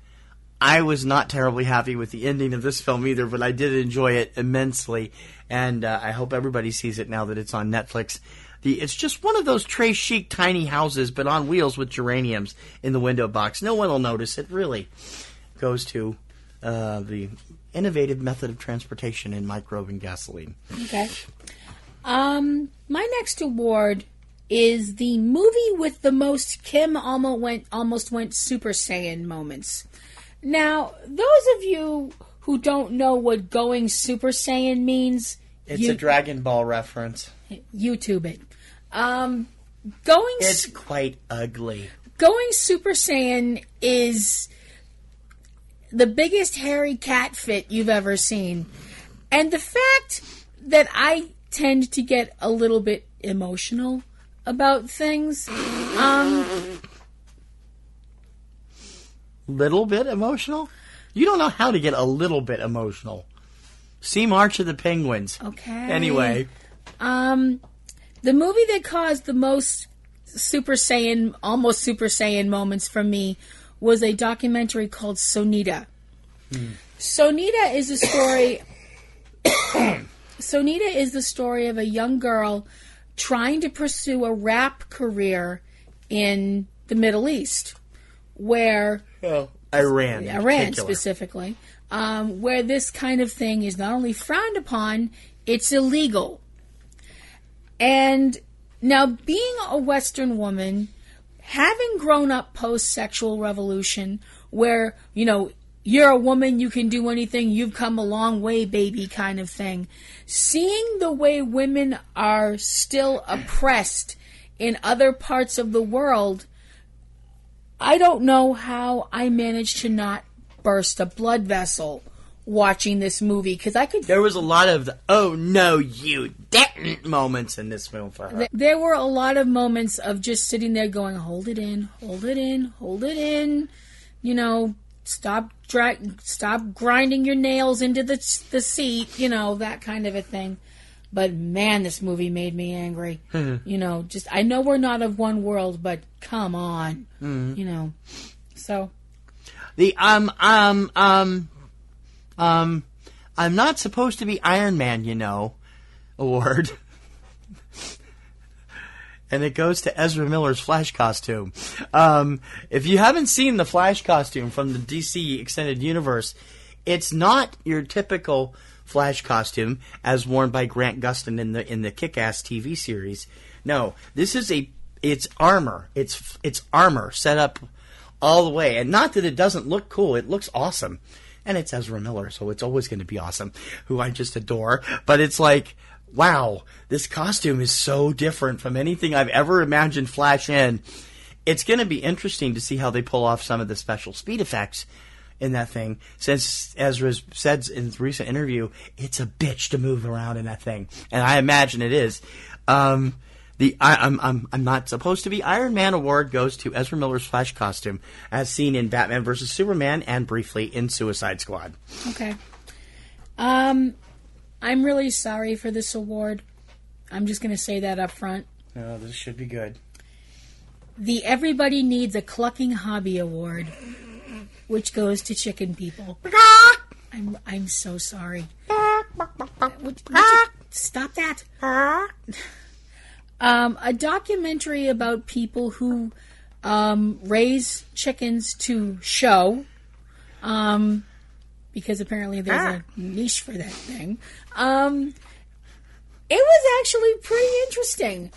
I was not terribly happy with the ending of this film either, but I did enjoy it immensely, and I hope everybody sees it now that it's on Netflix. It's just one of those très chic tiny houses, but on wheels with geraniums in the window box. No one will notice it, really. Goes to the innovative method of transportation in microbe and gasoline. Okay. My next award is the movie with the most Kim almost went Super Saiyan moments. Now, those of you who don't know what going Super Saiyan means... It's a Dragon Ball reference. YouTube it. It's quite ugly. Going Super Saiyan is the biggest hairy cat fit you've ever seen. And the fact that I tend to get a little bit emotional about things. Little bit emotional? You don't know how to get a little bit emotional. See March of the Penguins. Okay. Anyway. The movie that caused the most almost Super Saiyan moments from me was a documentary called Sonita. Sonita is a story... Sonita is the story of a young girl trying to pursue a rap career in the Middle East, where... Iran specifically, where this kind of thing is not only frowned upon, it's illegal. And now, being a Western woman, having grown up post-sexual revolution, where, you're a woman, you can do anything, you've come a long way, baby, kind of thing. Seeing the way women are still oppressed in other parts of the world, I don't know how I managed to not burst a blood vessel watching this movie, because I could... There was a lot of, oh no, you didn't moments in this film for her. There were a lot of moments of just sitting there going, hold it in, hold it in, hold it in, stop grinding your nails into the seat, that kind of a thing. But man, this movie made me angry. Just, I know we're not of one world, but come on, so. The, I'm not supposed to be Iron Man, award. And it goes to Ezra Miller's Flash costume. If you haven't seen the Flash costume from the DC Extended Universe, it's not your typical Flash costume as worn by Grant Gustin in the Kick-Ass TV series. No, this is it's armor. It's armor set up all the way. And not that it doesn't look cool, it looks awesome. And it's Ezra Miller, so it's always going to be awesome, who I just adore. But it's like, wow, this costume is so different from anything I've ever imagined Flash in. It's going to be interesting to see how they pull off some of the special speed effects in that thing, since Ezra said in his recent interview, it's a bitch to move around in that thing. And I imagine it is. I'm not supposed to be Iron Man award goes to Ezra Miller's Flash costume, as seen in Batman vs. Superman and briefly in Suicide Squad. Okay. I'm I'm really sorry for this award. I'm just going to say that up front. No, this should be good. The Everybody Needs a Clucking Hobby Award, which goes to chicken people. I'm so sorry. Would you stop that? A documentary about people who raise chickens to show, because apparently there's a niche for that thing. It was actually pretty interesting.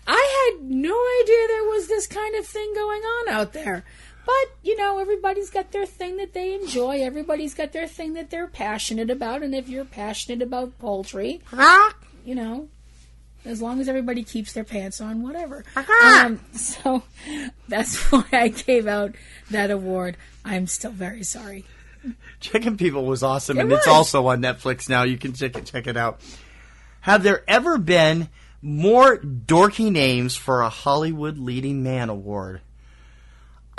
I had no idea there was this kind of thing going on out there. But, everybody's got their thing that they enjoy. Everybody's got their thing that they're passionate about. And if you're passionate about poultry, as long as everybody keeps their pants on, whatever. So that's why I gave out that award. I'm still very sorry. Chicken People was awesome, and it's also on Netflix now. You can check it out. Have there ever been more dorky names for a Hollywood Leading Man award?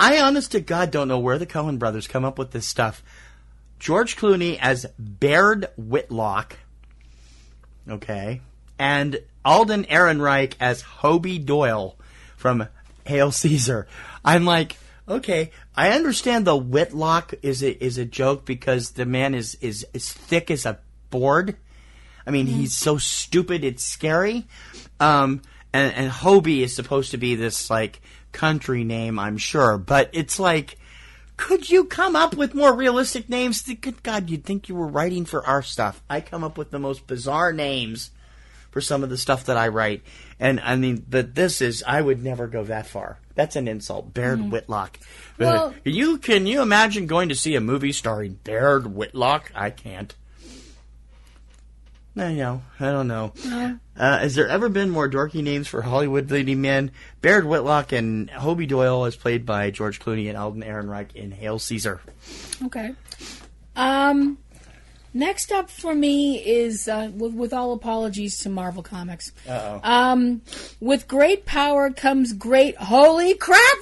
I, honest to God, don't know where the Coen brothers come up with this stuff. George Clooney as Baird Whitlock, okay, and Alden Ehrenreich as Hobie Doyle from Hail Caesar. I'm like, okay, I understand the Whitlock is a joke because the man is thick as a board. I mean, he's so stupid, it's scary. And Hobie is supposed to be this, like, country name, I'm sure. But it's like, could you come up with more realistic names? Good God, you'd think you were writing for our stuff. I come up with the most bizarre names for some of the stuff that I write. And, I mean, but I would never go that far. That's an insult. Baird Whitlock. Well, Can you imagine going to see a movie starring Baird Whitlock? I can't. No, I don't know. Has there ever been more dorky names for Hollywood leading men? Baird Whitlock and Hobie Doyle is played by George Clooney and Alden Ehrenreich in Hail Caesar. Okay. Next up for me is, with all apologies to Marvel Comics. With great power comes great holy crap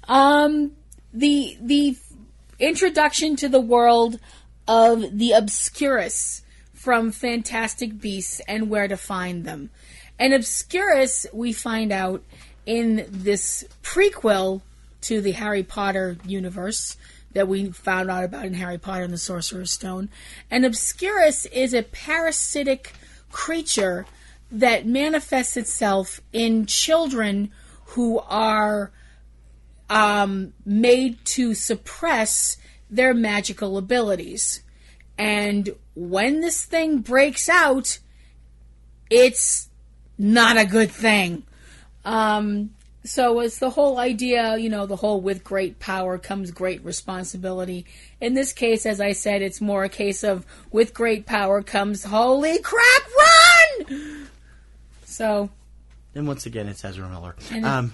run! The introduction to the world of the Obscurus from Fantastic Beasts and Where to Find Them. And Obscurus, we find out in this prequel to the Harry Potter universe that we found out about in Harry Potter and the Sorcerer's Stone. And Obscurus is a parasitic creature that manifests itself in children who are made to suppress their magical abilities. And when this thing breaks out, it's not a good thing. So it's the whole idea, the whole with great power comes great responsibility. In this case, as I said, it's more a case of with great power comes holy crap run! So. And once again, it's Ezra Miller.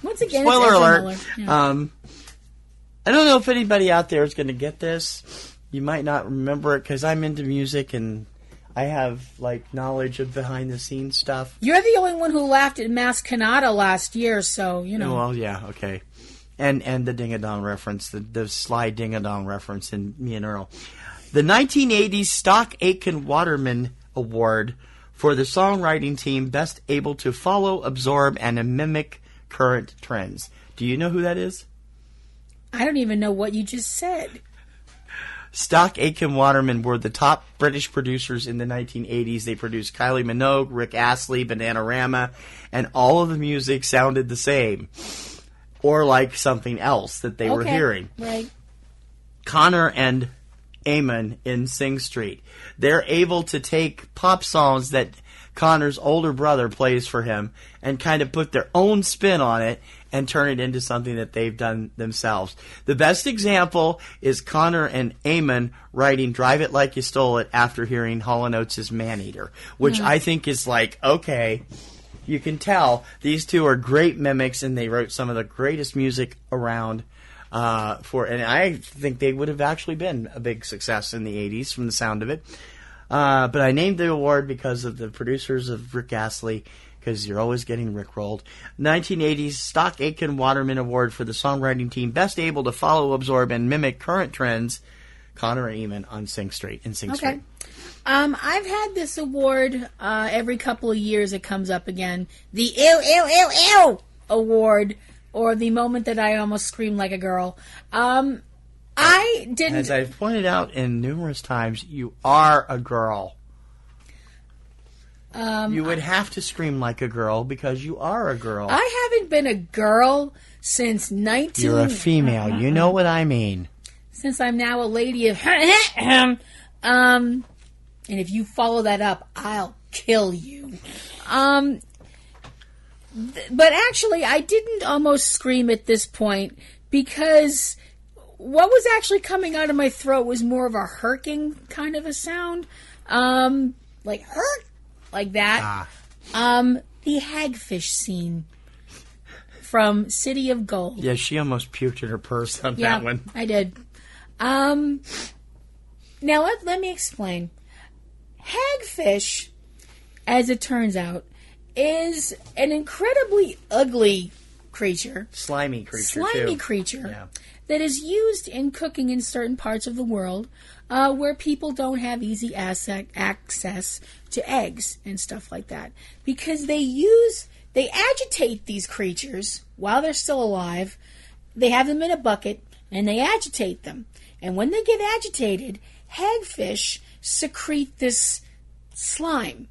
Once again, spoiler it's Ezra alert. Miller. Yeah. I don't know if anybody out there is going to get this. You might not remember it because I'm into music and I have, knowledge of behind-the-scenes stuff. You're the only one who laughed at Mass Kanata last year, so, Well, yeah, okay. And the Ding-a-Dong reference, the sly Ding-a-Dong reference in Me and Earl. The 1980s Stock Aitken Waterman Award for the songwriting team best able to follow, absorb, and mimic current trends. Do you know who that is? I don't even know what you just said. Stock Aitken Waterman were the top British producers in the 1980s. They produced Kylie Minogue, Rick Astley, Bananarama, and all of the music sounded the same. Or like something else that they were hearing. Right. Connor and Eamon in Sing Street. They're able to take pop songs that Connor's older brother plays for him and kind of put their own spin on it and turn it into something that they've done themselves. The best example is Connor and Eamon writing Drive It Like You Stole It after hearing Hall & Oates' Man-Eater, which I think is okay, you can tell these two are great mimics and they wrote some of the greatest music around and I think they would have actually been a big success in the 80s from the sound of it. But I named the award because of the producers of Rick Astley, because you're always getting rickrolled. 1980s Stock Aitken Waterman Award for the songwriting team best able to follow, absorb, and mimic current trends. Connor and Eamon on Sing Street. I've had this award every couple of years. It comes up again. The Ew, Ew, Ew, Ew award, or the moment that I almost screamed like a girl. I didn't... As I've pointed out in numerous times, you are a girl. You would have to scream like a girl because you are a girl. I haven't been a girl since 19... You're a female. You know what I mean. Since I'm now a lady of... and if you follow that up, I'll kill you. But actually, I didn't almost scream at this point because what was actually coming out of my throat was more of a herking kind of a sound. Like, herk! Like that. The hagfish scene from City of Gold. Yeah, she almost puked in her purse on that one. I did. Now, let me explain. Hagfish, as it turns out, is an incredibly ugly creature. Slimy creature, Yeah. That is used in cooking in certain parts of the world where people don't have easy access to eggs and stuff like that. Because they agitate these creatures while they're still alive. They have them in a bucket and they agitate them. And when they get agitated, hagfish secrete this slime.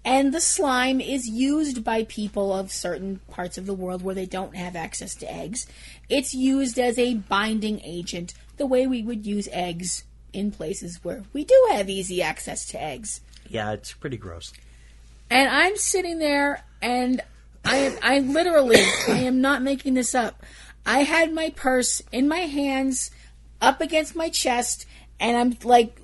And the slime is used by people of certain parts of the world where they don't have access to eggs. It's used as a binding agent, the way we would use eggs in places where we do have easy access to eggs. Yeah, it's pretty gross. And I'm sitting there, and I literally, I am not making this up. I had my purse in my hands, up against my chest, and I'm like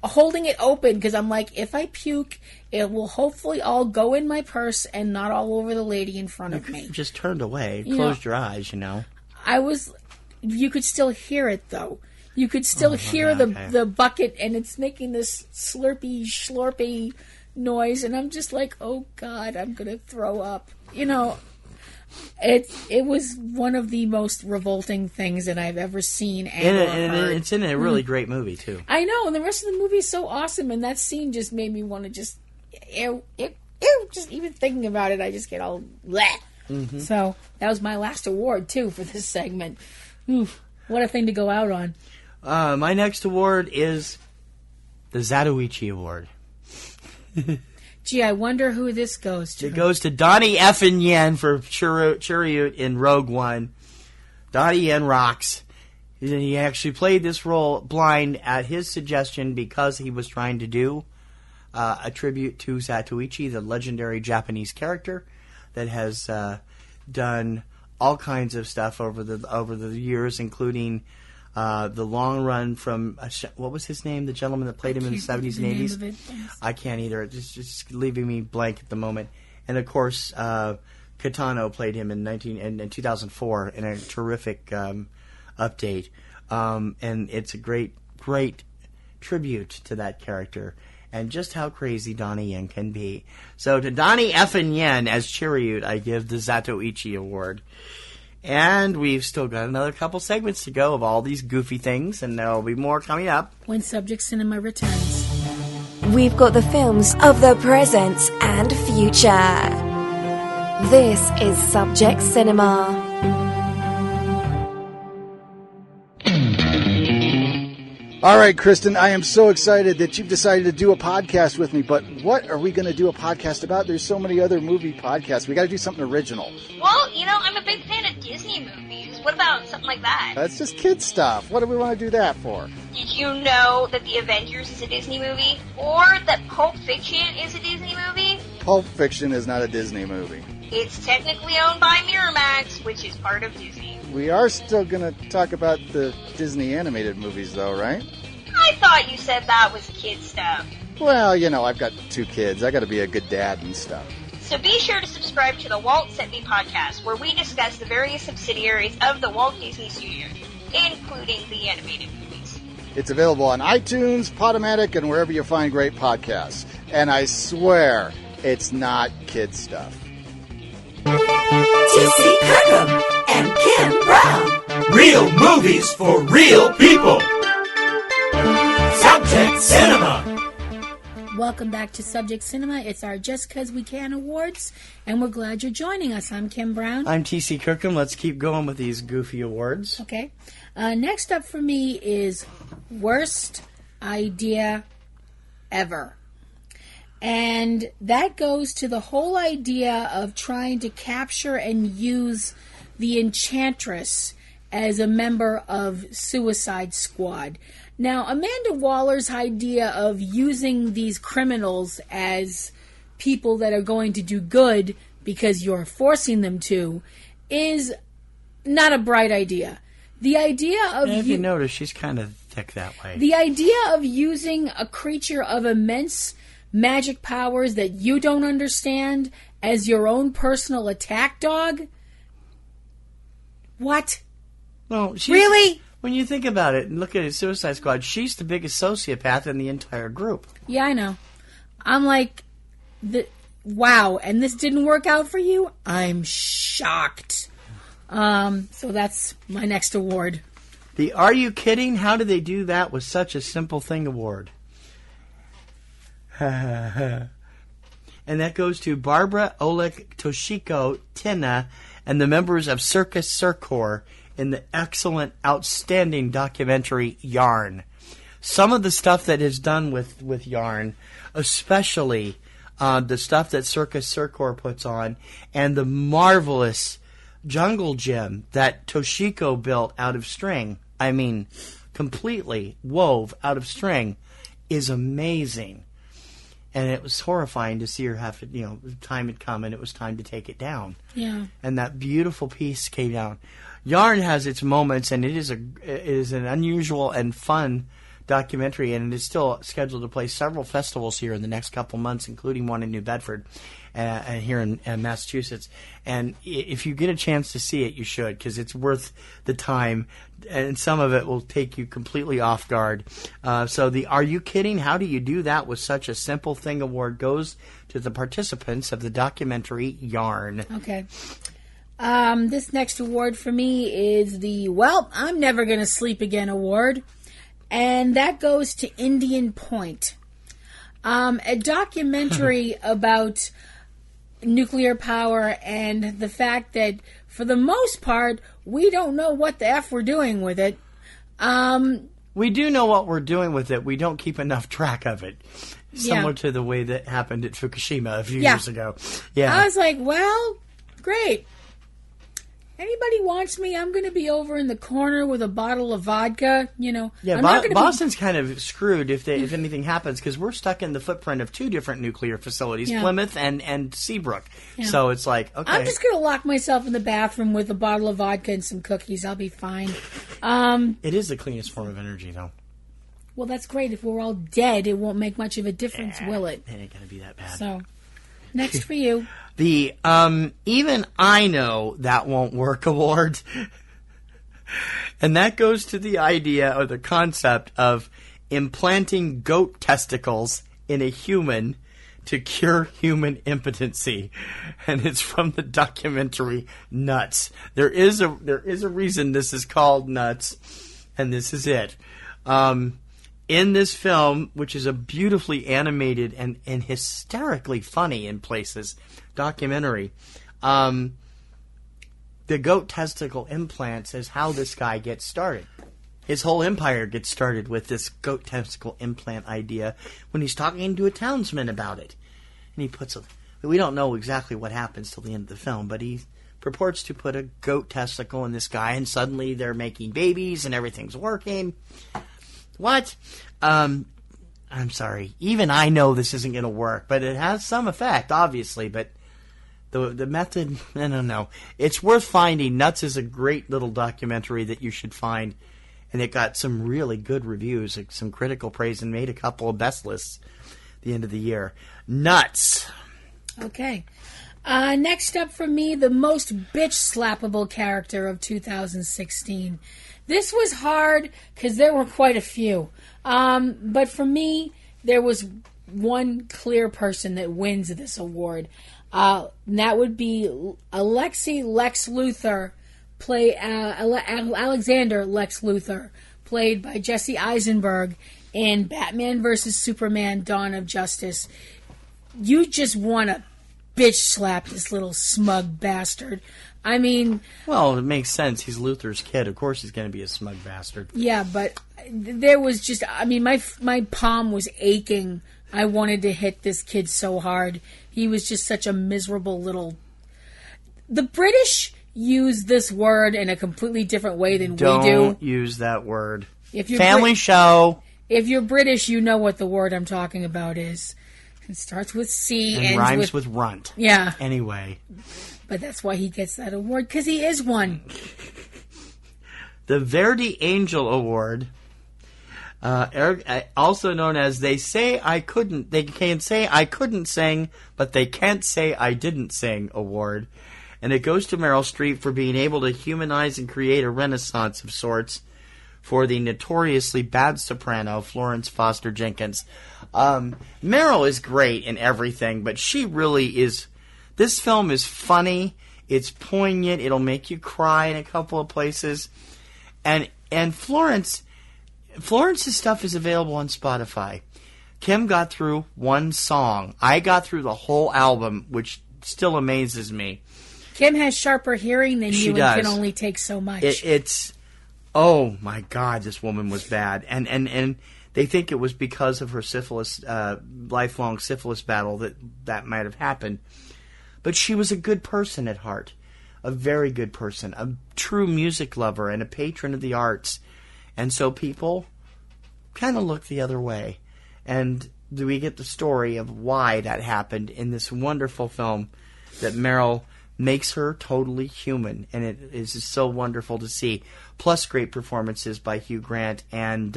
holding it open because I'm like, if I puke, it will hopefully all go in my purse and not all over the lady in front of me. You just turned away, closed your eyes, You could still hear it though. You could still hear the bucket, and it's making this slurpy, schlorpy noise, and I'm just like, oh God, I'm gonna throw up. It was one of the most revolting things that I've ever seen and heard. It's in a really great movie too. I know, and the rest of the movie is so awesome, and that scene just made me want to just just even thinking about it, I just get all bleh. Mm-hmm. So that was my last award too for this segment. Oof, what a thing to go out on. My next award is the Zatoichi Award. Gee, I wonder who this goes to. It goes to Donnie Effin Yen for Cheruiyot in Rogue One. Donnie Yen rocks. He actually played this role blind at his suggestion because he was trying to do a tribute to Zatoichi, the legendary Japanese character that has done all kinds of stuff over the years, including the long run from what was his name? The gentleman that played him in the 70s and 80s. I can't either. It's just leaving me blank at the moment. And of course, Kitano played him in 2004 in a terrific update. And it's a great tribute to that character and just how crazy Donnie Yen can be. So to Donnie Effin Yen as Cheruiyot, I give the Zatoichi Award. And we've still got another couple segments to go of all these goofy things, and there will be more coming up when Subject Cinema returns. We've got the films of the present and future. This is Subject Cinema. All right, Kristen, I am so excited that you've decided to do a podcast with me, but what are we going to do a podcast about? There's so many other movie podcasts. We got to do something original. Well, I'm a big fan of Disney movies. What about something like that? That's just kid stuff. What do we want to do that for? Did you know that The Avengers is a Disney movie? Or that Pulp Fiction is a Disney movie? Pulp Fiction is not a Disney movie. It's technically owned by Miramax, which is part of Disney. We are still going to talk about the Disney animated movies, though, right? I thought you said that was kid stuff. Well, I've got 2 kids. I got to be a good dad and stuff. So be sure to subscribe to the Walt Sent Me podcast, where we discuss the various subsidiaries of the Walt Disney Studios, including the animated movies. It's available on iTunes, Podomatic, and wherever you find great podcasts. And I swear, it's not kid stuff. T.C. Kirkham and Kim Brown. Real movies for real people. Subject Cinema. welcome back to Subject Cinema. It's our Just 'Cause We Can Awards, and we're glad you're joining us. I'm Kim Brown. I'm T.C. Kirkham. Let's keep going with these goofy awards. Okay. Next up for me is Worst Idea Ever. And that goes to the whole idea of trying to capture and use the Enchantress as a member of Suicide Squad. Now, Amanda Waller's idea of using these criminals as people that are going to do good because you're forcing them to is not a bright idea. The idea of... And if you notice, she's kind of thick that way. The idea of using a creature of immense magic powers that you don't understand as your own personal attack dog? What? Well, really? When you think about it and look at Suicide Squad, she's the biggest sociopath in the entire group. Yeah, I know. I'm like, wow, and this didn't work out for you? I'm shocked. So that's my next award. The Are You Kidding? How did they do that with such a simple thing award? And that goes to Barbara, Oleg, Toshiko, Tina, and the members of Circus Circor in the excellent, outstanding documentary Yarn. Some of the stuff that is done with Yarn, especially the stuff that Circus Circor puts on, and the marvelous jungle gym that Toshiko built out of string, I mean, completely wove out of string, is amazing. And it was horrifying to see her have to, the time had come and it was time to take it down. Yeah. And that beautiful piece came down. Yarn has its moments, and it is an unusual and fun documentary, and it is still scheduled to play several festivals here in the next couple months, including one in New Bedford, here in Massachusetts. And if you get a chance to see it, you should, because it's worth the time, and some of it will take you completely off guard. So the Are You Kidding? How do you do that with such a simple thing award goes to the participants of the documentary Yarn. Okay. This next award for me is the I'm Never Gonna Sleep Again award, and that goes to Indian Point. A documentary about nuclear power and the fact that, for the most part, we don't know what the F we're doing with it. We do know what we're doing with it. We don't keep enough track of it. Similar to the way that happened at Fukushima a few years ago. Yeah. I was like, well, great. Anybody wants me, I'm going to be over in the corner with a bottle of vodka, Yeah, Boston's kind of screwed if anything happens, because we're stuck in the footprint of two different nuclear facilities, Plymouth and Seabrook. Yeah. So it's like, okay. I'm just going to lock myself in the bathroom with a bottle of vodka and some cookies. I'll be fine. It is the cleanest form of energy, though. Well, that's great. If we're all dead, it won't make much of a difference, will it? It ain't going to be that bad. So, next for you. The Even I Know That Won't Work award. And that goes to the idea or the concept of implanting goat testicles in a human to cure human impotency. And it's from the documentary Nuts. There is a reason this is called Nuts, and this is it. In this film, which is a beautifully animated and hysterically funny in places documentary, the goat testicle implants is how this guy gets started. His whole empire gets started with this goat testicle implant idea when he's talking to a townsman about it. And he puts we don't know exactly what happens till the end of the film, but he purports to put a goat testicle in this guy, and suddenly they're making babies and everything's working. What? I'm sorry. Even I know this isn't going to work, but it has some effect, obviously. But the method, I don't know. It's worth finding. Nuts is a great little documentary that you should find, and it got some really good reviews, some critical praise, and made a couple of best lists at the end of the year. Nuts. Okay. Next up for me, the most bitch-slappable character of 2016. This was hard because there were quite a few. But for me, there was one clear person that wins this award. And that would be Alexander Lex Luthor, played by Jesse Eisenberg in Batman vs. Superman: Dawn of Justice. You just want to bitch slap this little smug bastard. I mean... Well, it makes sense. He's Luthor's kid. Of course he's going to be a smug bastard. Yeah, but there was just... I mean, my palm was aching. I wanted to hit this kid so hard. He was just such a miserable little... The British use this word in a completely different way than we do. Don't use that word. If you're Family show. If you're British, you know what the word I'm talking about is. It starts with C and rhymes with runt. Yeah. Anyway. But that's why he gets that award, because he is one. The Verdi Angel Award, also known as They Can Say I Couldn't Sing, but They Can't Say I Didn't Sing Award. And it goes to Meryl Streep for being able to humanize and create a renaissance of sorts for the notoriously bad soprano, Florence Foster Jenkins. Meryl is great in everything, but she really is... This film is funny, it's poignant, it'll make you cry in a couple of places. And Florence's stuff is available on Spotify. Kim got through one song. I got through the whole album, which still amazes me. Kim has sharper hearing than She you does. and can only take so much. It's... Oh my God, this woman was bad. And they think it was because of her syphilis, lifelong syphilis battle that might have happened. But she was a good person at heart. A very good person. A true music lover and a patron of the arts. And so people kind of look the other way. And we get the story of why that happened in this wonderful film that Meryl makes her totally human. And it is just so wonderful to see. Plus great performances by Hugh Grant and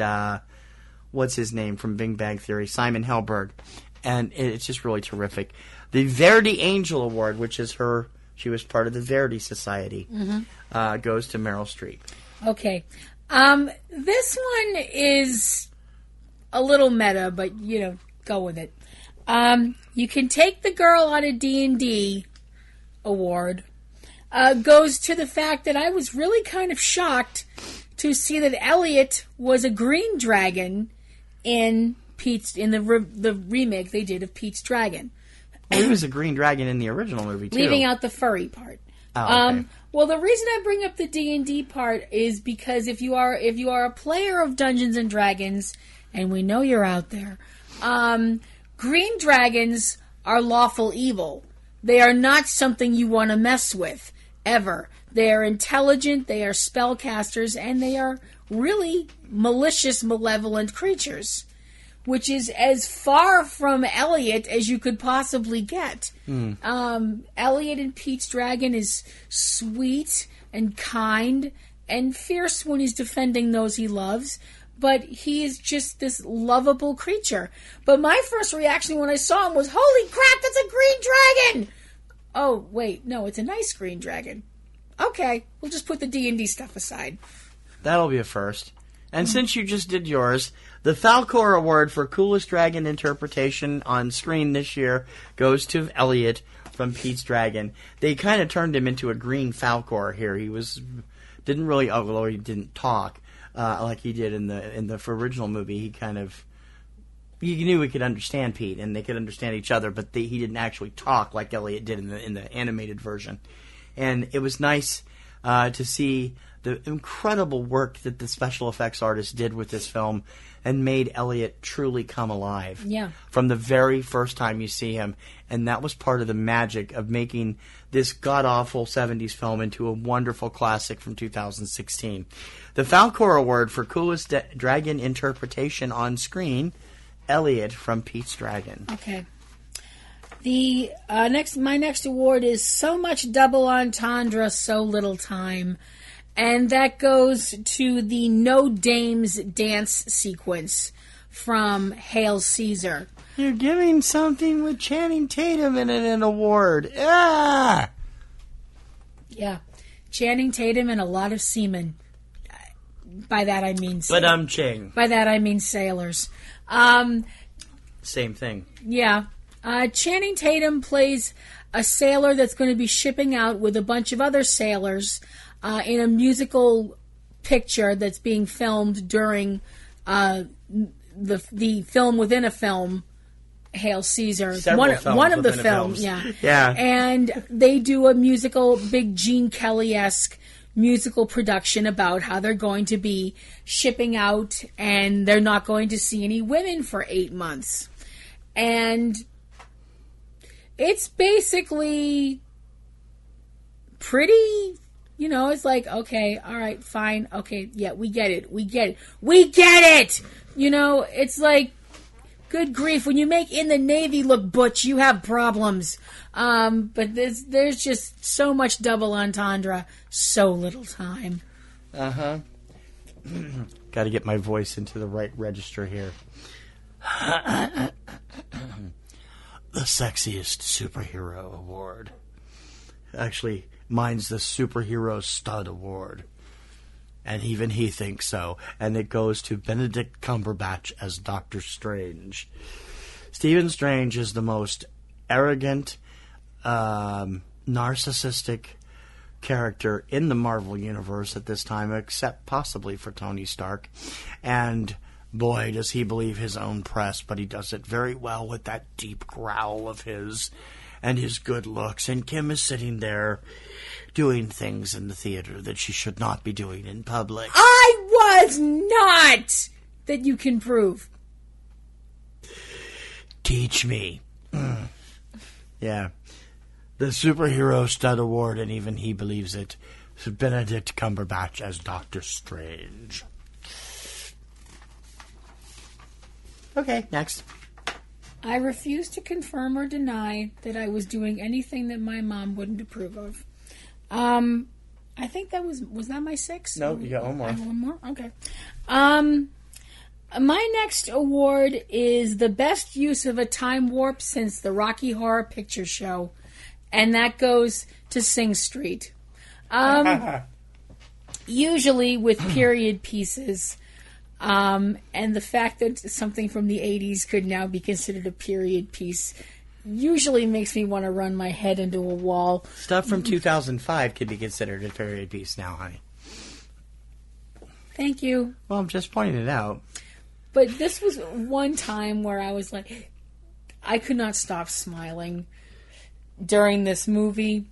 what's his name from Big Bang Theory, Simon Helberg. And it's just really terrific. The Verdi Angel Award, which is she was part of the Verdi Society, goes to Meryl Streep. Okay. This one is a little meta, but, go with it. You Can Take the Girl on a D&D Award goes to the fact that I was really kind of shocked to see that Elliot was a green dragon in the remake they did of Pete's Dragon. Well, he was a green dragon in the original movie, too. Leaving out the furry part. Oh, okay. Well, the reason I bring up the D&D part is because if you are a player of Dungeons and Dragons, and we know you're out there, green dragons are lawful evil. They are not something you want to mess with, ever. They are intelligent, they are spellcasters, and they are really malicious, malevolent creatures, which is as far from Elliot as you could possibly get. Elliot in Pete's Dragon is sweet and kind and fierce when he's defending those he loves, but he is just this lovable creature. But my first reaction when I saw him was, holy crap, that's a green dragon! Oh, wait, no, it's a nice green dragon. Okay, we'll just put the D&D stuff aside. That'll be a first. And since you just did yours, the Falcor Award for Coolest Dragon Interpretation on screen this year goes to Elliot from Pete's Dragon. They kind of turned him into a green Falcor here. He didn't really, although he didn't talk like he did in the original movie. He kind of, you knew he could understand Pete and they could understand each other, but he didn't actually talk like Elliot did in the animated version. And it was nice to see the incredible work that the special effects artist did with this film and made Elliot truly come alive. Yeah. From the very first time you see him. And that was part of the magic of making this god-awful 70s film into a wonderful classic from 2016. The Falcor Award for Coolest Dragon Interpretation on Screen, Elliot from Pete's Dragon. Okay. My next award is So Much Double Entendre, So Little Time. And that goes to the No Dames dance sequence from Hail Caesar. You're giving something with Channing Tatum in it an award. Ah! Yeah. Channing Tatum and a lot of seamen. By that I mean... Ching. By that I mean sailors. Same thing. Yeah. Channing Tatum plays a sailor that's going to be shipping out with a bunch of other sailors in a musical picture that's being filmed during the film within a film, Hail Caesar. Several One of the films. yeah. Yeah. And they do a musical, big Gene Kelly-esque musical production about how they're going to be shipping out and they're not going to see any women for 8 months. And it's basically pretty, it's like, okay, all right, fine, okay, yeah, we get it. It's like, good grief, when you make In the Navy look butch, you have problems. But there's just so much double entendre, so little time. Uh-huh. Got to get my voice into the right register here. The sexiest superhero award. Actually, mine's the Superhero Stud Award. And even he thinks so. And it goes to Benedict Cumberbatch as Doctor Strange. Stephen Strange is the most arrogant, narcissistic character in the Marvel Universe at this time, except possibly for Tony Stark. And boy, does he believe his own press, but he does it very well with that deep growl of his and his good looks. And Kim is sitting there doing things in the theater that she should not be doing in public. I was not! That you can prove. Teach me. Yeah. The Superhero Stud Award, and even he believes it. Benedict Cumberbatch as Doctor Strange. Okay, next. I refuse to confirm or deny that I was doing anything that my mom wouldn't approve of. I think that was that my 6? No, you got one more. One more? Okay. My next award is the best use of a time warp since the Rocky Horror Picture Show, and that goes to Sing Street. Usually with period pieces, and the fact that something from the 80s could now be considered a period piece usually makes me want to run my head into a wall. Stuff from 2005 could be considered a period piece now, honey. Thank you. Well, I'm just pointing it out. But this was one time where I was like, I could not stop smiling during this movie.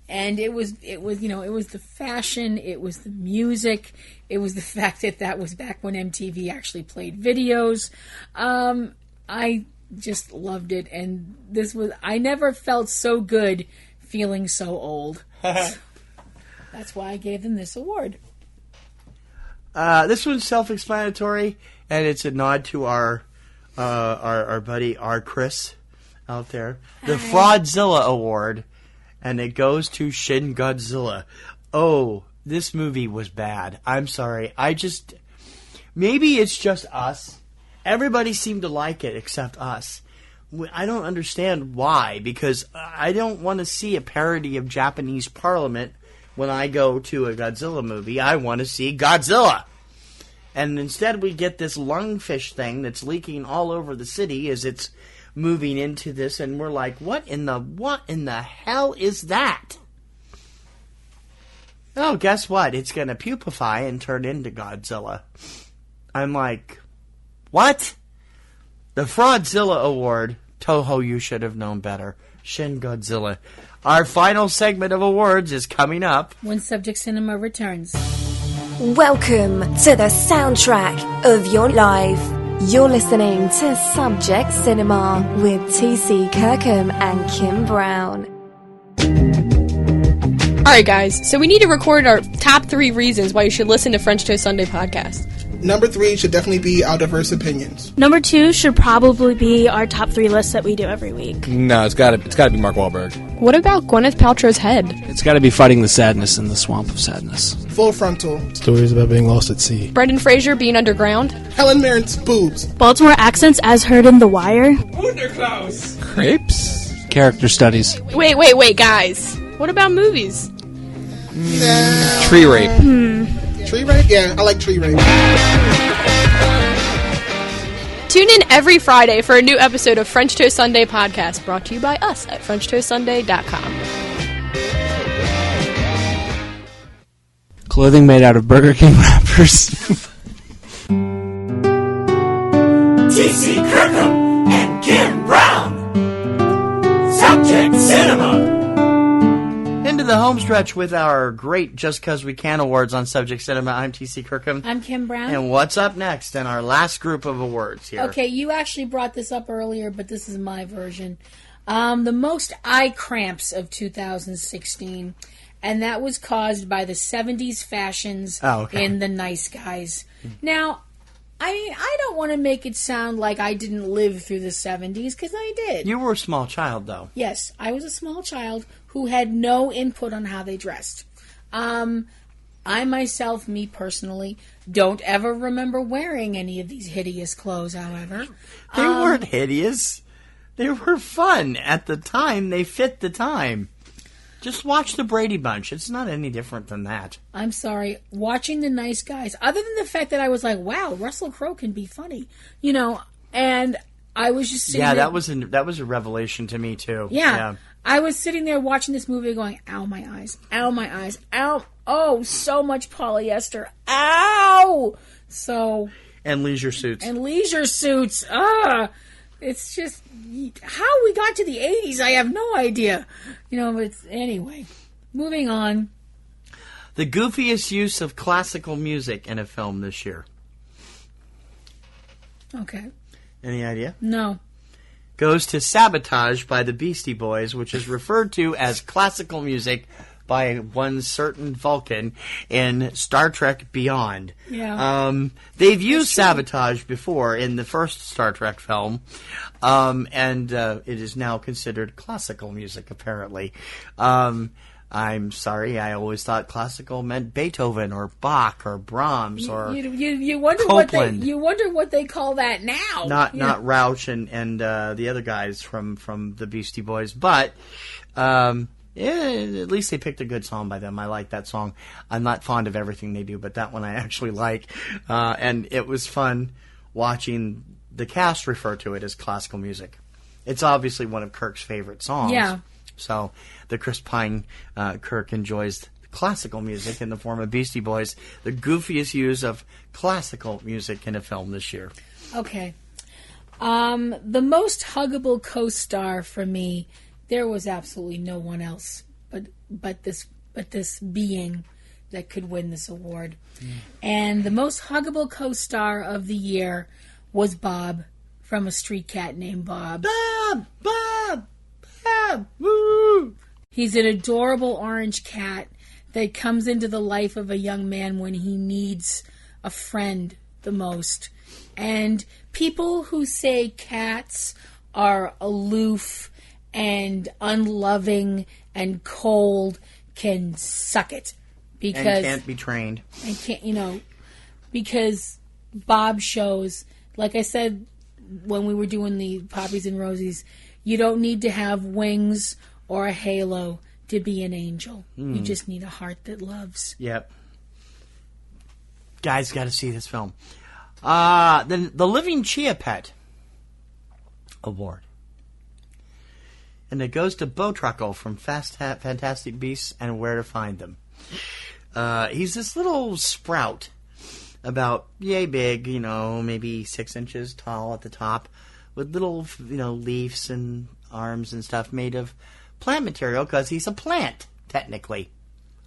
And it was the fashion, it was the music, it was the fact that was back when MTV actually played videos. I just loved it, and I never felt so good feeling so old. That's why I gave them this award. This one's self-explanatory, and it's a nod to our buddy, our Chris out there. The Fraudzilla Award, and it goes to Shin Godzilla. Oh, this movie was bad. I'm sorry. Maybe it's just us. Everybody seemed to like it except us. I don't understand why, because I don't want to see a parody of Japanese Parliament when I go to a Godzilla movie. I want to see Godzilla. And instead we get this lungfish thing that's leaking all over the city as it's moving into this, and we're like, what in the hell is that? Oh, guess what? It's going to pupify and turn into Godzilla. I'm like, what? The Fraudzilla Award. Toho, you should have known better. Shin Godzilla. Our final segment of awards is coming up when Subject Cinema returns. Welcome to the soundtrack of your life. You're listening to Subject Cinema with TC Kirkham and Kim Brown. Alright guys, so we need to record our top 3 reasons why you should listen to French Toast Sunday podcast. Number 3 should definitely be our diverse opinions. Number 2 should probably be our top 3 lists that we do every week. No, it's gotta be Mark Wahlberg. What about Gwyneth Paltrow's head? It's gotta be Fighting the Sadness in the Swamp of Sadness. Full Frontal. Stories about being lost at sea. Brendan Fraser being underground. Helen Mirren's boobs. Baltimore accents as heard in The Wire. Wunderklaus. Crepes. Character studies. Wait, guys. What about movies? Tree rape. Tree rape? Yeah, I like tree rape. Tune in every Friday for a new episode of French Toast Sunday podcast, brought to you by us at FrenchToastSunday.com. Clothing made out of Burger King wrappers. T.C. Kirkham and Kim Brown. Subject Cinema. Into the home stretch with our great Just 'Cause We Can awards on Subject Cinema. I'm T.C. Kirkham. I'm Kim Brown. And what's up next in our last group of awards here? Okay, you actually brought this up earlier, but this is my version. The most eye cramps of 2016, and that was caused by the 70s fashions in The Nice Guys. Now, I mean, I don't want to make it sound like I didn't live through the 70s, because I did. You were a small child, though. Yes, I was a small child who had no input on how they dressed. I myself, me personally, don't ever remember wearing any of these hideous clothes, however. They weren't hideous. They were fun. At the time, they fit the time. Just watch the Brady Bunch. It's not any different than that. I'm sorry. Watching The Nice Guys, other than the fact that I was like, wow, Russell Crowe can be funny. You know, and I was just sitting there. that was a revelation to me, too. Yeah. I was sitting there watching this movie going, ow, my eyes. Ow, my eyes. Ow. Oh, so much polyester. Ow! So... And leisure suits. It's just... How we got to the 80s, I have no idea. You know, but anyway. Moving on. The goofiest use of classical music in a film this year. Okay. Any idea? No. Goes to Sabotage by the Beastie Boys, which is referred to as classical music by one certain Vulcan in Star Trek Beyond. Yeah. They've used Sabotage before in the first Star Trek film, and it is now considered classical music, apparently. I'm sorry, I always thought classical meant Beethoven or Bach or Brahms or you wonder Copland. what they call that now. Not Rauch and the other guys from the Beastie Boys, but at least they picked a good song by them. I like that song. I'm not fond of everything they do, but that one I actually like, and it was fun watching the cast refer to it as classical music. It's obviously one of Kirk's favorite songs. Yeah. So the Chris Pine Kirk enjoys classical music in the form of Beastie Boys, the goofiest use of classical music in a film this year. Okay. The most huggable co-star for me, there was absolutely no one else but this being that could win this award. And the most huggable co-star of the year was Bob from A Street Cat Named Bob. Bob! Woo! He's an adorable orange cat that comes into the life of a young man when he needs a friend the most. And people who say cats are aloof and unloving and cold can suck it. Because and can't be trained. And can't, because Bob shows, like I said when we were doing the Poppies and Rosies, you don't need to have wings or a halo to be an angel. You just need a heart that loves. Yep. Guys, got to see this film. The Living Chia Pet Award. And it goes to Bo Truckle from Fantastic Beasts and Where to Find Them. He's this little sprout, about yay big, maybe 6 inches tall at the top, with little, leaves and arms and stuff made of plant material, because he's a plant, technically.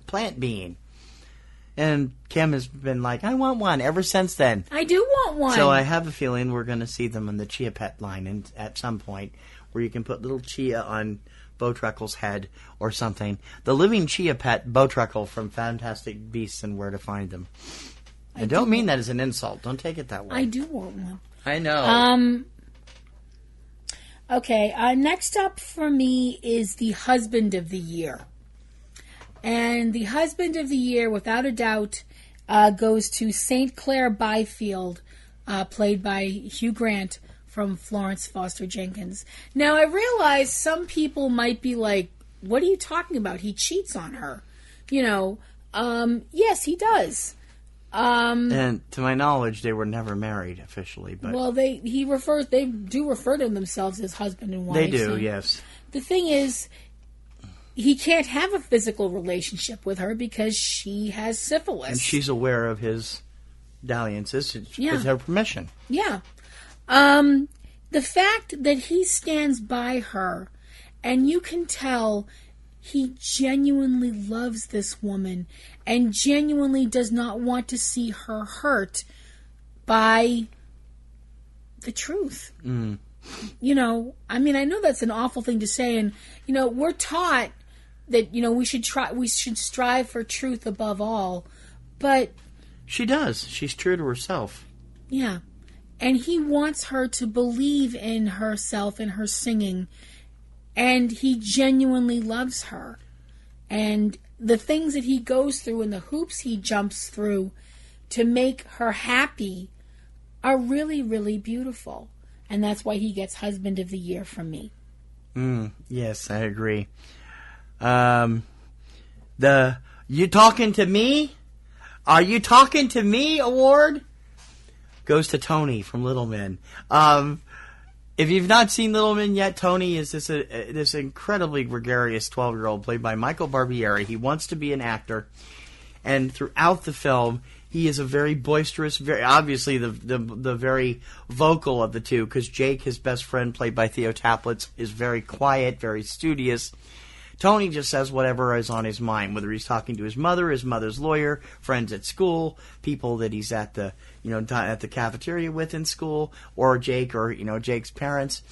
A plant being. And Kim has been like, I want one, ever since then. I do want one. So I have a feeling we're going to see them in the Chia Pet line at some point, where you can put little Chia on Bo Truckle's head or something. The Living Chia Pet, Bo Truckle from Fantastic Beasts and Where to Find Them. I don't mean that as an insult. Don't take it that way. I do want one. I know. Okay, next up for me is the Husband of the Year. And the Husband of the Year, without a doubt, goes to St. Clair Byfield, played by Hugh Grant from Florence Foster Jenkins. Now, I realize some people might be like, what are you talking about? He cheats on her. Yes, he does. And to my knowledge, they were never married officially. But well, they do refer to themselves as husband and wife. They do, yes. The thing is, he can't have a physical relationship with her because she has syphilis. And she's aware of his dalliances with her permission. Yeah. The fact that he stands by her, and you can tell he genuinely loves this woman and genuinely does not want to see her hurt by the truth. You know, I mean, I know that's an awful thing to say, and, you know, we're taught that, you know, we should strive for truth above all, but... She does. She's true to herself. Yeah. And he wants her to believe in herself and her singing, and he genuinely loves her. And the things that he goes through and the hoops he jumps through to make her happy are really, really beautiful. And that's why he gets Husband of the Year from me. Yes, I agree. The You Talking to Me? Are You Talking to Me award goes to Tony from Little Men. If you've not seen Little Men yet, Tony is this incredibly gregarious 12-year-old played by Michael Barbieri. He wants to be an actor, and throughout the film, he is a very boisterous, very obviously the very vocal of the two, because Jake, his best friend, played by Theo Taplitz, is very quiet, very studious. Tony just says whatever is on his mind, whether he's talking to his mother's lawyer, friends at school, people that he's at the cafeteria with in school, or Jake, or Jake's parents,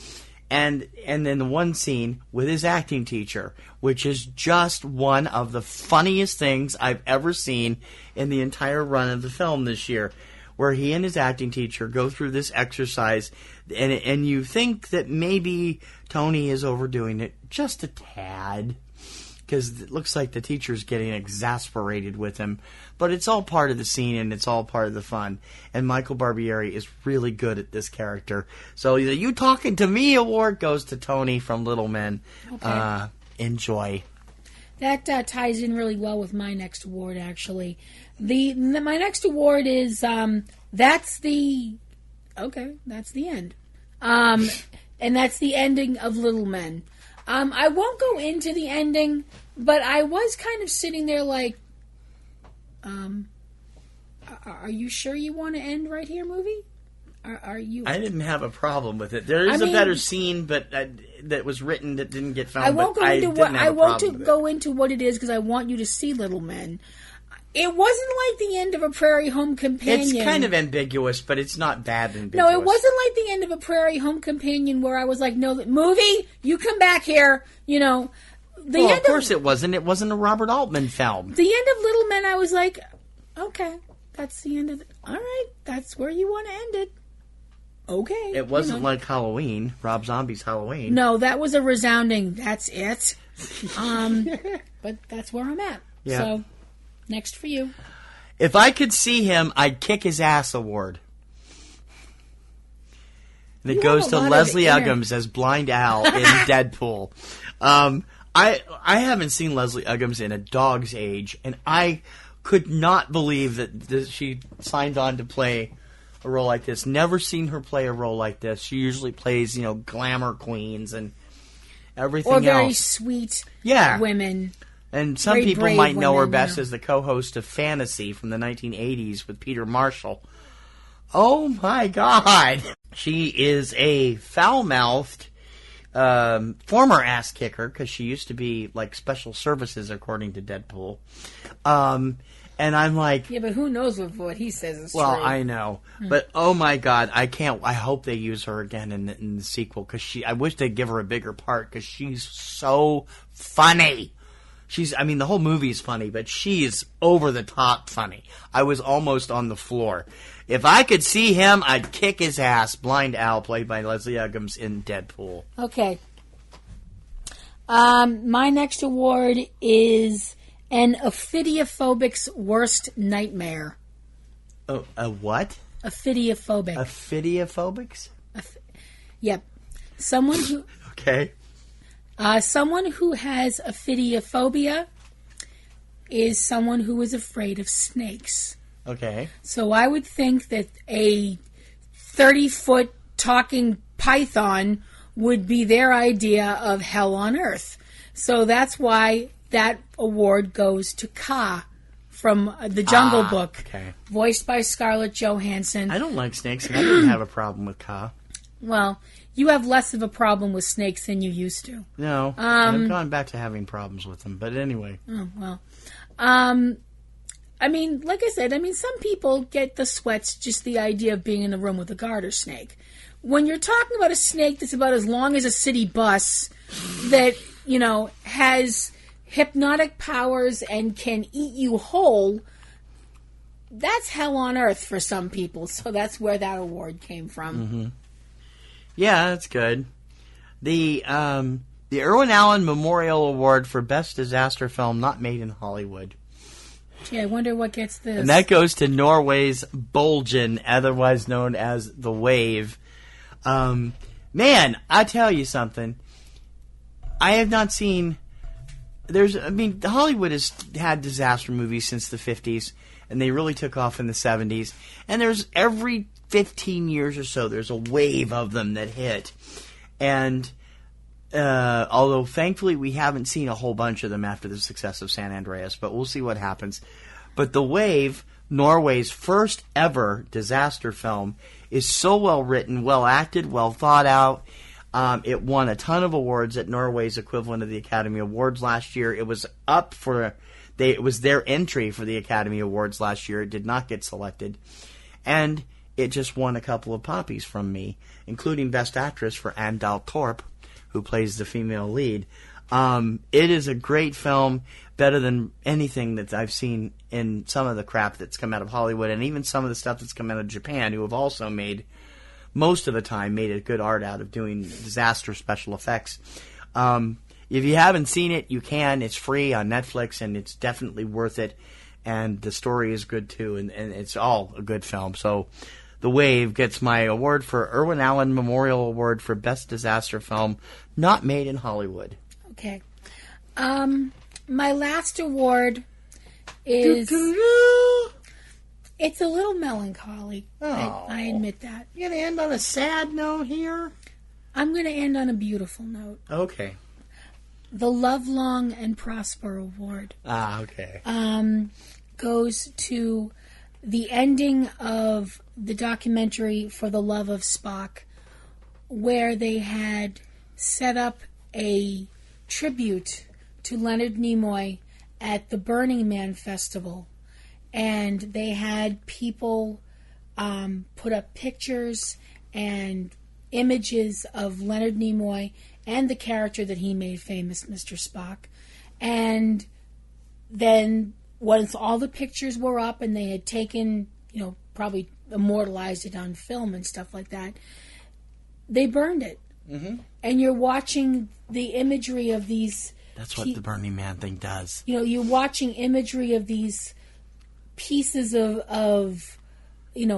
and then the one scene with his acting teacher, which is just one of the funniest things I've ever seen in the entire run of the film this year, where he and his acting teacher go through this exercise, and you think that maybe Tony is overdoing it just a tad, because it looks like the teacher's getting exasperated with him, but it's all part of the scene and it's all part of the fun. And Michael Barbieri is really good at this character. So the You Talking to Me award goes to Tony from Little Men. Okay. Enjoy. That ties in really well with my next award, actually. My next award is that's the end, and that's the ending of Little Men. I won't go into the ending, but I was kind of sitting there like, are you sure you want to end right here, movie? Are you? I didn't have a problem with it. There is a better scene, but that was written that didn't get filmed. I won't go into what it is because I want you to see Little Men. It wasn't like the end of A Prairie Home Companion. It's kind of ambiguous, but it's not bad ambiguous. No, it wasn't like the end of A Prairie Home Companion where I was like, no, movie, you come back here, Of course it wasn't. It wasn't a Robert Altman film. The end of Little Men, I was like, okay, that's the end of it. All right, that's where you want to end it. Okay. It wasn't like Halloween, Rob Zombie's Halloween. No, that was a resounding, that's it. But that's where I'm at. Yeah. So... Next for you. If I could see him, I'd kick his ass award. And it goes to Leslie Uggams as Blind Al in Deadpool. I haven't seen Leslie Uggams in a dog's age, and I could not believe that she signed on to play a role like this. Never seen her play a role like this. She usually plays, glamour queens and everything else. Or very sweet women. And some people might know her best as the co-host of Fantasy from the 1980s with Peter Marshall. Oh my God! She is a foul-mouthed former ass kicker, because she used to be like special services according to Deadpool. And I'm like... Yeah, but who knows what he says is well, true. I know. But oh my God, I hope they use her again in the sequel, because I wish they'd give her a bigger part, because she's so funny. The whole movie's funny, but she's over the top funny. I was almost on the floor. If I could see him, I'd kick his ass. Blind Al, played by Leslie Uggams in Deadpool. Okay. My next award is an ophidiophobic's worst nightmare. Oh, a what? Ophidiophobix. Ophidiophobix? Yep. Someone who... Okay. Someone who has ophidiophobia is someone who is afraid of snakes. Okay. So I would think that a 30-foot talking python would be their idea of hell on earth. So that's why that award goes to Ka from The Jungle Book, voiced by Scarlett Johansson. I don't like snakes, and I didn't have a problem with Ka. Well, you have less of a problem with snakes than you used to. No, I've gone back to having problems with them. But anyway. Oh, well. I mean, like I said, some people get the sweats just the idea of being in a room with a garter snake. When you're talking about a snake that's about as long as a city bus that, has hypnotic powers and can eat you whole, that's hell on earth for some people. So that's where that award came from. Mm-hmm. Yeah, that's good. The Irwin Allen Memorial Award for Best Disaster Film Not Made in Hollywood. Gee, I wonder what gets this. And that goes to Norway's Bolgen, otherwise known as The Wave. Man, I tell you something. I have not seen... Hollywood has had disaster movies since the 50s, and they really took off in the 70s. And there's every 15 years or so, there's a wave of them that hit. And although thankfully we haven't seen a whole bunch of them after the success of San Andreas, but we'll see what happens. But The Wave, Norway's first ever disaster film, is so well written, well acted, well thought out. It won a ton of awards at Norway's equivalent of the Academy Awards last year. It was up for... it was their entry for the Academy Awards last year. It did not get selected. And it just won a couple of poppies from me, including Best Actress for Andal Torp, who plays the female lead. It is a great film, better than anything that I've seen in some of the crap that's come out of Hollywood, and even some of the stuff that's come out of Japan, who have also most of the time, made a good art out of doing disaster special effects. If you haven't seen it, you can. It's free on Netflix, and it's definitely worth it. And the story is good, too, and it's all a good film. So The Wave gets my award for Irwin Allen Memorial Award for Best Disaster Film Not Made in Hollywood. Okay. My last award is... It's a little melancholy. Oh. I admit that. You're going to end on a sad note here? I'm going to end on a beautiful note. Okay. The Love Long and Prosper Award. Okay. Goes to the ending of the documentary For the Love of Spock, where they had set up a tribute to Leonard Nimoy at the Burning Man Festival. And they had people put up pictures and images of Leonard Nimoy and the character that he made famous, Mr. Spock. And then once all the pictures were up and they had taken, probably immortalized it on film and stuff like that, they burned it. Mm-hmm. And you're watching the imagery of these... That's what the Burning Man thing does. You're watching imagery of these pieces of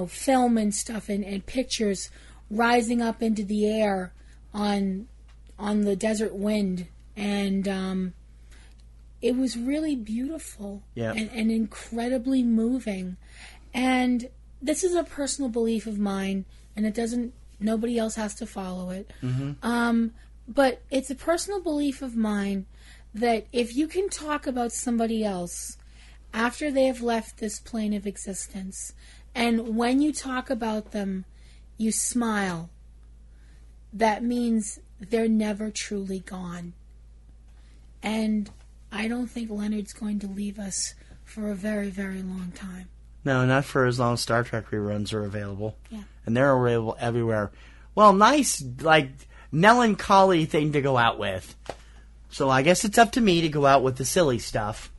film and stuff and pictures rising up into the air on the desert wind, and it was really beautiful. Yeah. and incredibly moving. And this is a personal belief of mine, and nobody else has to follow it. Mm-hmm. But it's a personal belief of mine that if you can talk about somebody else after they have left this plane of existence, and when you talk about them, you smile, that means they're never truly gone. And I don't think Leonard's going to leave us for a very, very long time. No, not for as long as Star Trek reruns are available. Yeah. And they're available everywhere. Well, nice, melancholy thing to go out with. So I guess it's up to me to go out with the silly stuff.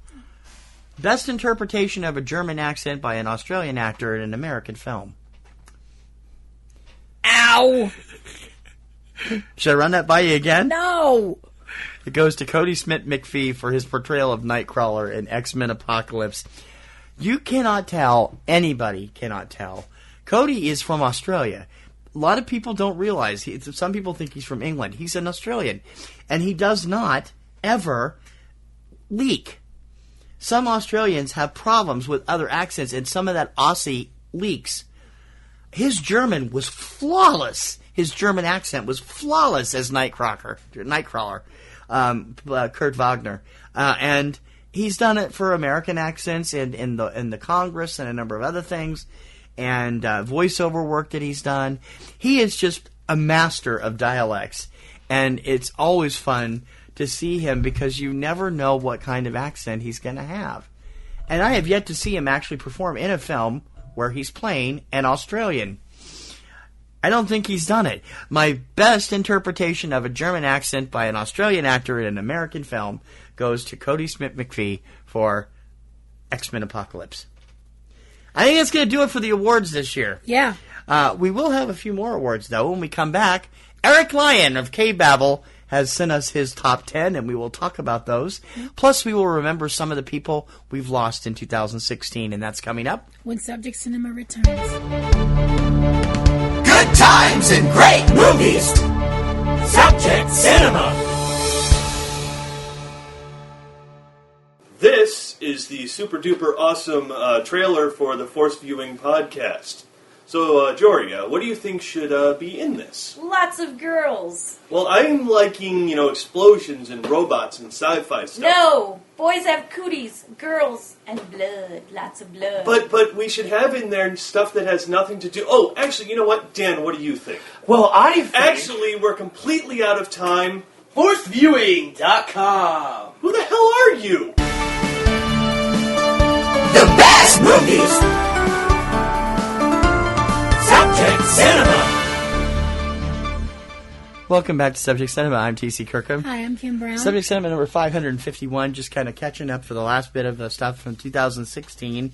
Best interpretation of a German accent by an Australian actor in an American film. Ow! Should I run that by you again? No! It goes to Cody Smith-McPhee for his portrayal of Nightcrawler in X-Men Apocalypse. You cannot tell, anybody cannot tell. Cody is from Australia. A lot of people don't realize, some people think he's from England. He's an Australian. And he does not ever leak. Some Australians have problems with other accents, and some of that Aussie leaks. His German was flawless. His German accent was flawless as Nightcrawler, Kurt Wagner. And he's done it for American accents in the Congress and a number of other things, and voiceover work that he's done. He is just a master of dialects, and it's always fun to see him because you never know what kind of accent he's going to have. And I have yet to see him actually perform in a film where he's playing an Australian. I don't think he's done it. My best interpretation of a German accent by an Australian actor in an American film goes to Cody Smith-McPhee for X-Men Apocalypse. I think that's going to do it for the awards this year. Yeah. We will have a few more awards, though. When we come back, Eric Lyon of Cavebabble has sent us his top 10, and we will talk about those. Plus, we will remember some of the people we've lost in 2016, and that's coming up when Subject Cinema returns. Good times and great movies. Subject Cinema. This is the super duper awesome trailer for the Forced Viewing podcast. So, Jory, what do you think should be in this? Lots of girls. Well, I'm liking, explosions and robots and sci-fi stuff. No! Boys have cooties, girls, and blood. Lots of blood. But we should have in there stuff that has nothing to do... Oh, actually, you know what? Dan, what do you think? Well, I think... Actually, we're completely out of time. ForcedViewing.com. Who the hell are you? The best movies. Subject Cinema. Welcome back to Subject Cinema. I'm T.C. Kirkham. Hi, I'm Kim Brown. Subject Cinema number 551, just kind of catching up for the last bit of the stuff from 2016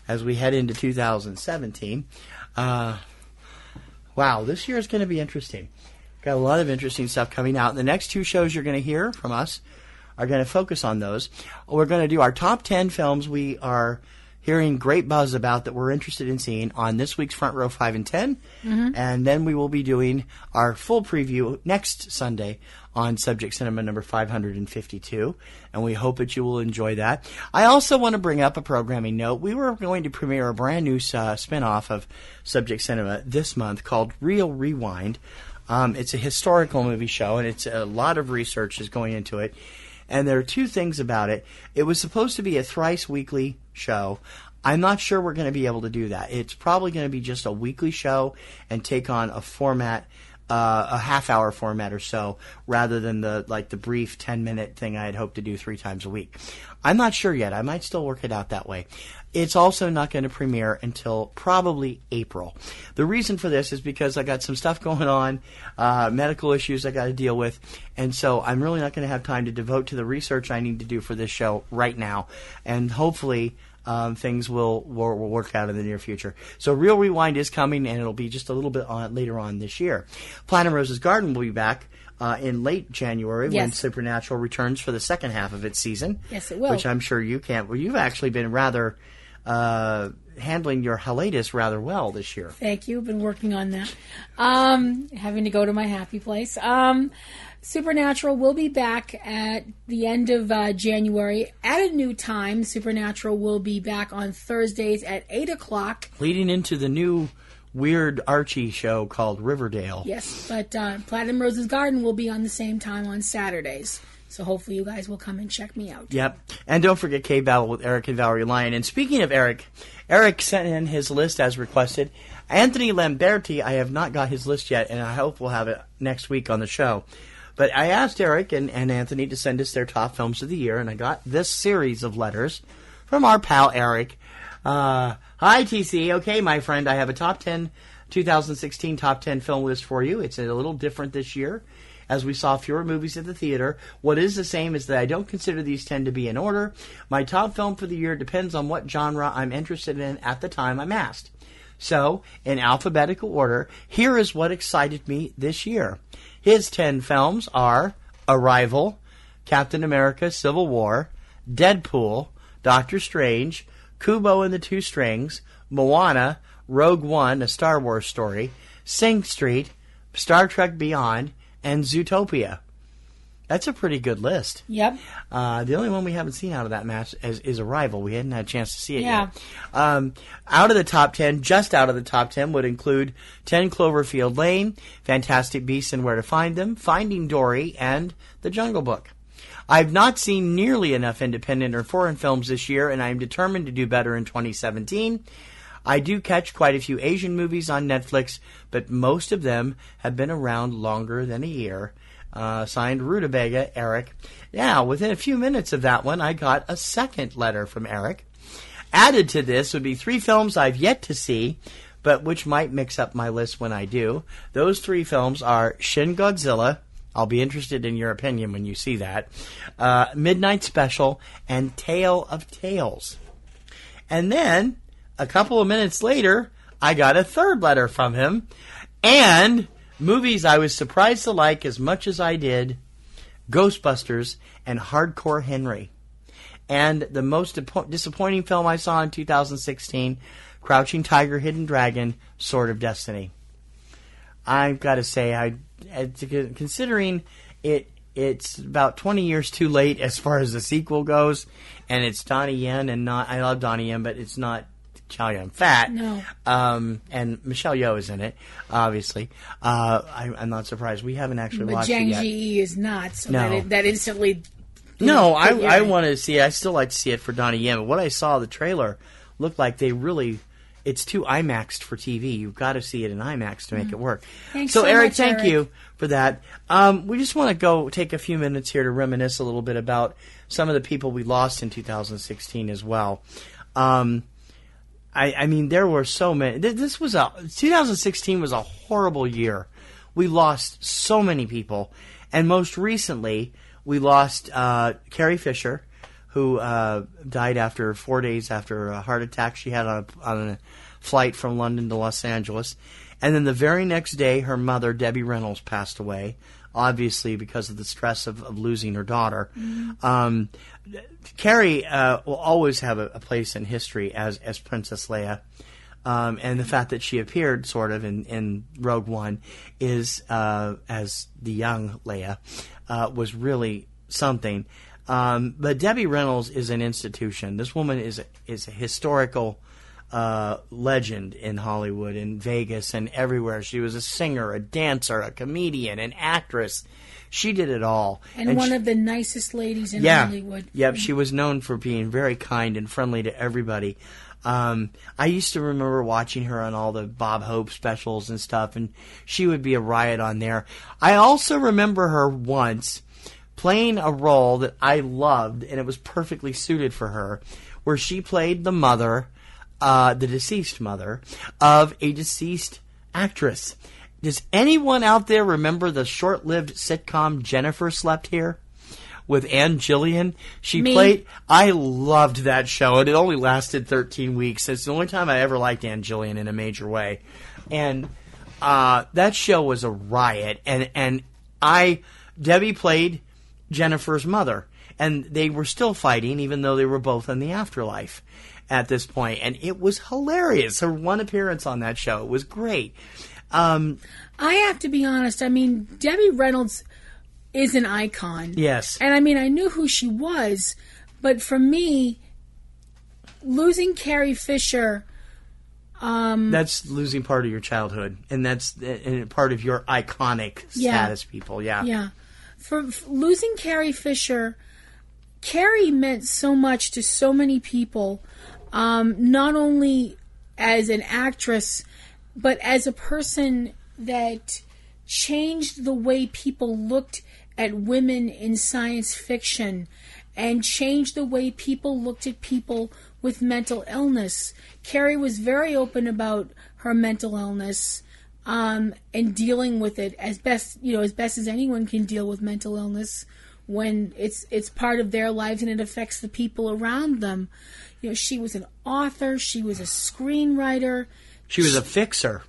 as we head into 2017. Wow, this year is going to be interesting. Got a lot of interesting stuff coming out. The next two shows you're going to hear from us are going to focus on those. We're going to do our top 10 films we are hearing great buzz about that we're interested in seeing on this week's Front Row 5 and 10. Mm-hmm. And then we will be doing our full preview next Sunday on Subject Cinema number 552. And we hope that you will enjoy that. I also want to bring up a programming note. We were going to premiere a brand new spin-off of Subject Cinema this month called Real Rewind. It's a historical movie show, and it's a lot of research is going into it. And there are two things about it. It was supposed to be a thrice weekly show. I'm not sure we're going to be able to do that. It's probably going to be just a weekly show and take on a format, a half-hour format or so, rather than the brief 10-minute thing I had hoped to do 3 times a week. I'm not sure yet. I might still work it out that way. It's also not going to premiere until probably April. The reason for this is because I got some stuff going on, medical issues I got to deal with, and so I'm really not going to have time to devote to the research I need to do for this show right now. And hopefully things will work out in the near future. So Real Rewind is coming, and it'll be just a little bit later on this year. Platinum Rose's Garden will be back in late January when Supernatural returns for the second half of its season. Yes, it will. Which I'm sure you can't. Well, you've actually been rather handling your hiatus rather well this year. Thank you. I've been working on that. Having to go to my happy place. Supernatural will be back at the end of January at a new time. Supernatural will be back on Thursdays at 8 o'clock. Leading into the new weird Archie show called Riverdale. Yes, but Platinum Rose's Garden will be on the same time on Saturdays. So hopefully you guys will come and check me out. Yep. And don't forget Cavebabble with Eric and Valerie Lyon. And speaking of Eric sent in his list as requested. Anthony Lamberti, I have not got his list yet, and I hope we'll have it next week on the show. But I asked Eric and Anthony to send us their top films of the year, and I got this series of letters from our pal Eric. Hi, TC. Okay, my friend, I have a top 10 2016 top 10 film list for you. It's a little different this year, as we saw fewer movies at the theater. What is the same is that I don't consider these 10 to be in order. My top film for the year depends on what genre I'm interested in at the time I'm asked. So, in alphabetical order, here is what excited me this year. His 10 films are Arrival, Captain America Civil War, Deadpool, Doctor Strange, Kubo and the Two Strings, Moana, Rogue One, a Star Wars story, Sing Street, Star Trek Beyond, and Zootopia. That's a pretty good list. Yep. The only one we haven't seen out of that match is Arrival. We hadn't had a chance to see it yet. Out of the top 10, just out of the top 10, would include 10 Cloverfield Lane, Fantastic Beasts and Where to Find Them, Finding Dory, and The Jungle Book. I've not seen nearly enough independent or foreign films this year, and I am determined to do better in 2017. I do catch quite a few Asian movies on Netflix, but most of them have been around longer than a year. Signed Rutabaga, Eric. Now, within a few minutes of that one, I got a second letter from Eric. Added to this would be 3 films I've yet to see, but which might mix up my list when I do. Those 3 films are Shin Godzilla. I'll be interested in your opinion when you see that. Midnight Special and Tale of Tales. And then, a couple of minutes later, I got a third letter from him. And movies I was surprised to like as much as I did, Ghostbusters and Hardcore Henry. And the most disappointing film I saw in 2016, Crouching Tiger, Hidden Dragon, Sword of Destiny. I've got to say, considering it's about 20 years too late as far as the sequel goes, and it's Donnie Yen, and I love Donnie Yen, but it's not Chow Yun-Fat. No. And Michelle Yeoh is in it, obviously. I'm not surprised. We haven't actually watched it yet. But Zhang Ji is not, so No. that instantly... No, I want to see it. I still like to see it for Donnie Yen, but what I saw, the trailer, looked like they really... It's too IMAX'd for TV. You've got to see it in IMAX to make it work. Thanks so so Eric, much, thank Eric. you for that. We just want to go take a few minutes here to reminisce a little bit about some of the people we lost in 2016 as well. I mean, there were so many. 2016 was a horrible year. We lost so many people. And most recently, we lost Carrie Fisher, who died after 4 days after a heart attack she had on a flight from London to Los Angeles. And then the very next day, her mother, Debbie Reynolds, passed away, obviously because of the stress of losing her daughter. Mm-hmm. Carrie will always have a place in history as Princess Leia. And the fact that she appeared sort of in Rogue One is as the young Leia was really something. But Debbie Reynolds is an institution. This woman is a historical legend in Hollywood, in Vegas, and everywhere. She was a singer, a dancer, a comedian, an actress. She did it all. And one of the nicest ladies in Hollywood. Yep, she was known for being very kind and friendly to everybody. I used to remember watching her on all the Bob Hope specials and stuff, and she would be a riot on there. I also remember her once playing a role that I loved, and it was perfectly suited for her, where she played the mother, the deceased mother, of a deceased actress. Does anyone out there remember the short-lived sitcom Jennifer Slept Here? With Ann Jillian? She played... I loved that show, and it only lasted 13 weeks. It's the only time I ever liked Ann Jillian in a major way. And that show was a riot, and Debbie played Jennifer's mother, and they were still fighting even though they were both in the afterlife at this point, and it was hilarious. Her one appearance on that show, it was great. I have to be honest, I mean, Debbie Reynolds is an icon. Yes. And I mean, I knew who she was, but for me, losing Carrie Fisher... that's losing part of your childhood, and that's part of your iconic status, people. Yeah. For losing Carrie Fisher, Carrie meant so much to so many people, not only as an actress, but as a person that changed the way people looked at women in science fiction and changed the way people looked at people with mental illness. Carrie was very open about her mental illness. And dealing with it as best as anyone can deal with mental illness when it's part of their lives and it affects the people around them. You know, she was an author, she was a screenwriter. She was a fixer.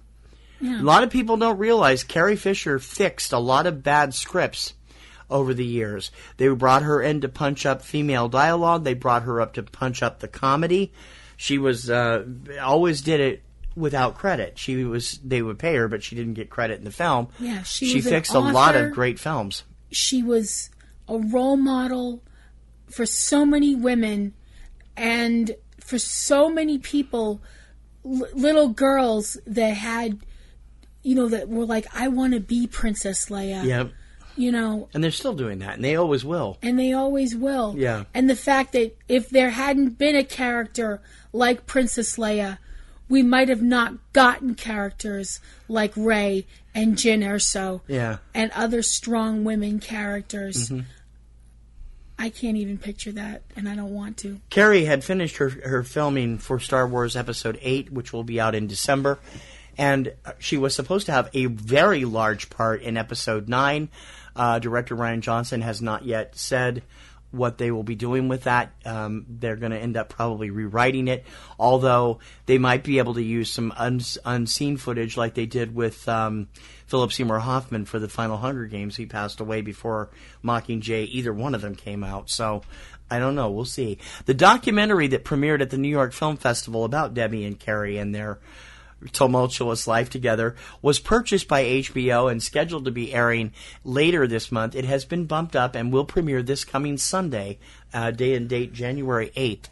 Yeah. A lot of people don't realize Carrie Fisher fixed a lot of bad scripts over the years. They brought her in to punch up female dialogue. They brought her up to punch up the comedy. She was always did it without credit. They would pay her, but she didn't get credit in the film. Yeah, she fixed a lot of great films. She was a role model for so many women and for so many people, little girls that had, that were like, I want to be Princess Leia. Yep. And they're still doing that, and they always will. Yeah. And the fact that if there hadn't been a character like Princess Leia, we might have not gotten characters like Rey and Jyn Erso and other strong women characters. Mm-hmm. I can't even picture that, and I don't want to. Carrie had finished her filming for Star Wars Episode 8, which will be out in December, and she was supposed to have a very large part in Episode 9. Director Rian Johnson has not yet said what they will be doing with that. They're going to end up probably rewriting it, although they might be able to use some unseen footage like they did with Philip Seymour Hoffman for the final Hunger Games. He passed away before Mockingjay, either one of them came out, so I don't know. We'll see. The documentary that premiered at the New York Film Festival about Debbie and Carrie and their tumultuous life together was purchased by HBO and scheduled to be airing later this month. It has been bumped up and will premiere this coming Sunday, day and date January 8th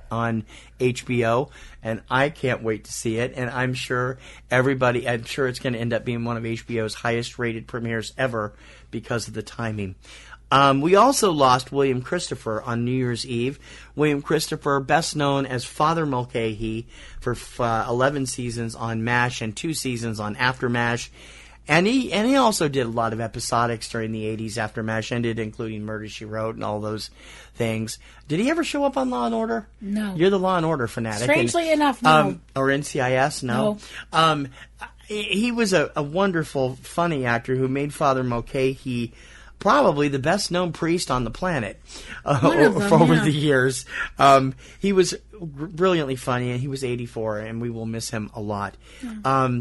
on HBO, and I can't wait to see it. And I'm sure it's going to end up being one of HBO's highest rated premieres ever because of the timing. We also lost William Christopher on New Year's Eve. William Christopher, best known as Father Mulcahy for 11 seasons on MASH and 2 seasons on After MASH. And he also did a lot of episodics during the 80s after MASH ended, including Murder, She Wrote and all those things. Did he ever show up on Law & Order? No. You're the Law & Order fanatic. Strangely enough, no. Or NCIS? No. He was a wonderful, funny actor who made Father Mulcahy probably the best-known priest on the planet over the years. He was brilliantly funny, and he was 84, and we will miss him a lot. Yeah.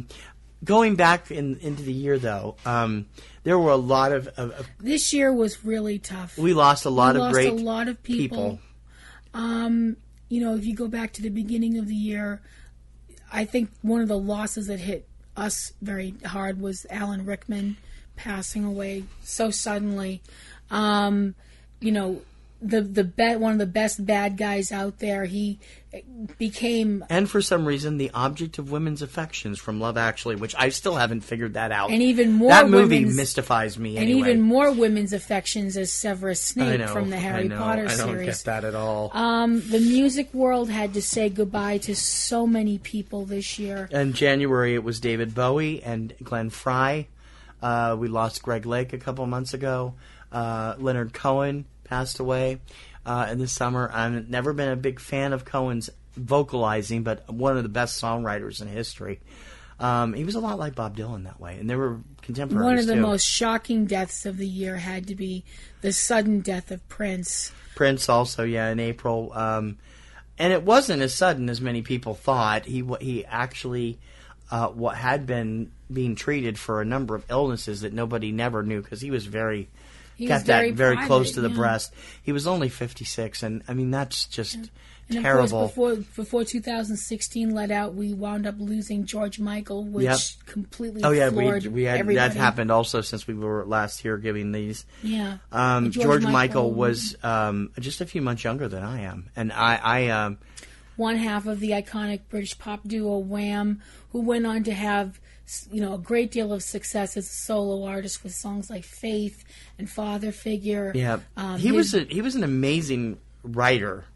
Going back into the year, though, there were a lot of this year was really tough. We lost a lot of great people. If you go back to the beginning of the year, I think one of the losses that hit us very hard was Alan Rickman passing away so suddenly. One of the best bad guys out there. He became, and for some reason, the object of women's affections from Love Actually, which I still haven't figured that out. And even more, that movie mystifies me. And even more women's affections as Severus Snape from the Harry Potter series. I don't get that at all. The music world had to say goodbye to so many people this year. In January, it was David Bowie and Glenn Frey. We lost Greg Lake a couple months ago. Leonard Cohen passed away in the summer. I've never been a big fan of Cohen's vocalizing, but one of the best songwriters in history. He was a lot like Bob Dylan that way, and they were contemporaries. One of the most shocking deaths of the year had to be the sudden death of Prince. Prince also, in April. And it wasn't as sudden as many people thought. He actually what had been being treated for a number of illnesses that nobody never knew, because he was very close to the breast. He was only 56, and I mean that's just terrible. Of course, before 2016 let out, we wound up losing George Michael, which completely floored everybody. That happened also since we were last here giving these. Yeah, George Michael was just a few months younger than I am, and I one half of the iconic British pop duo Wham, who went on to have a great deal of success as a solo artist with songs like Faith and Father Figure. Yeah, he was an amazing writer.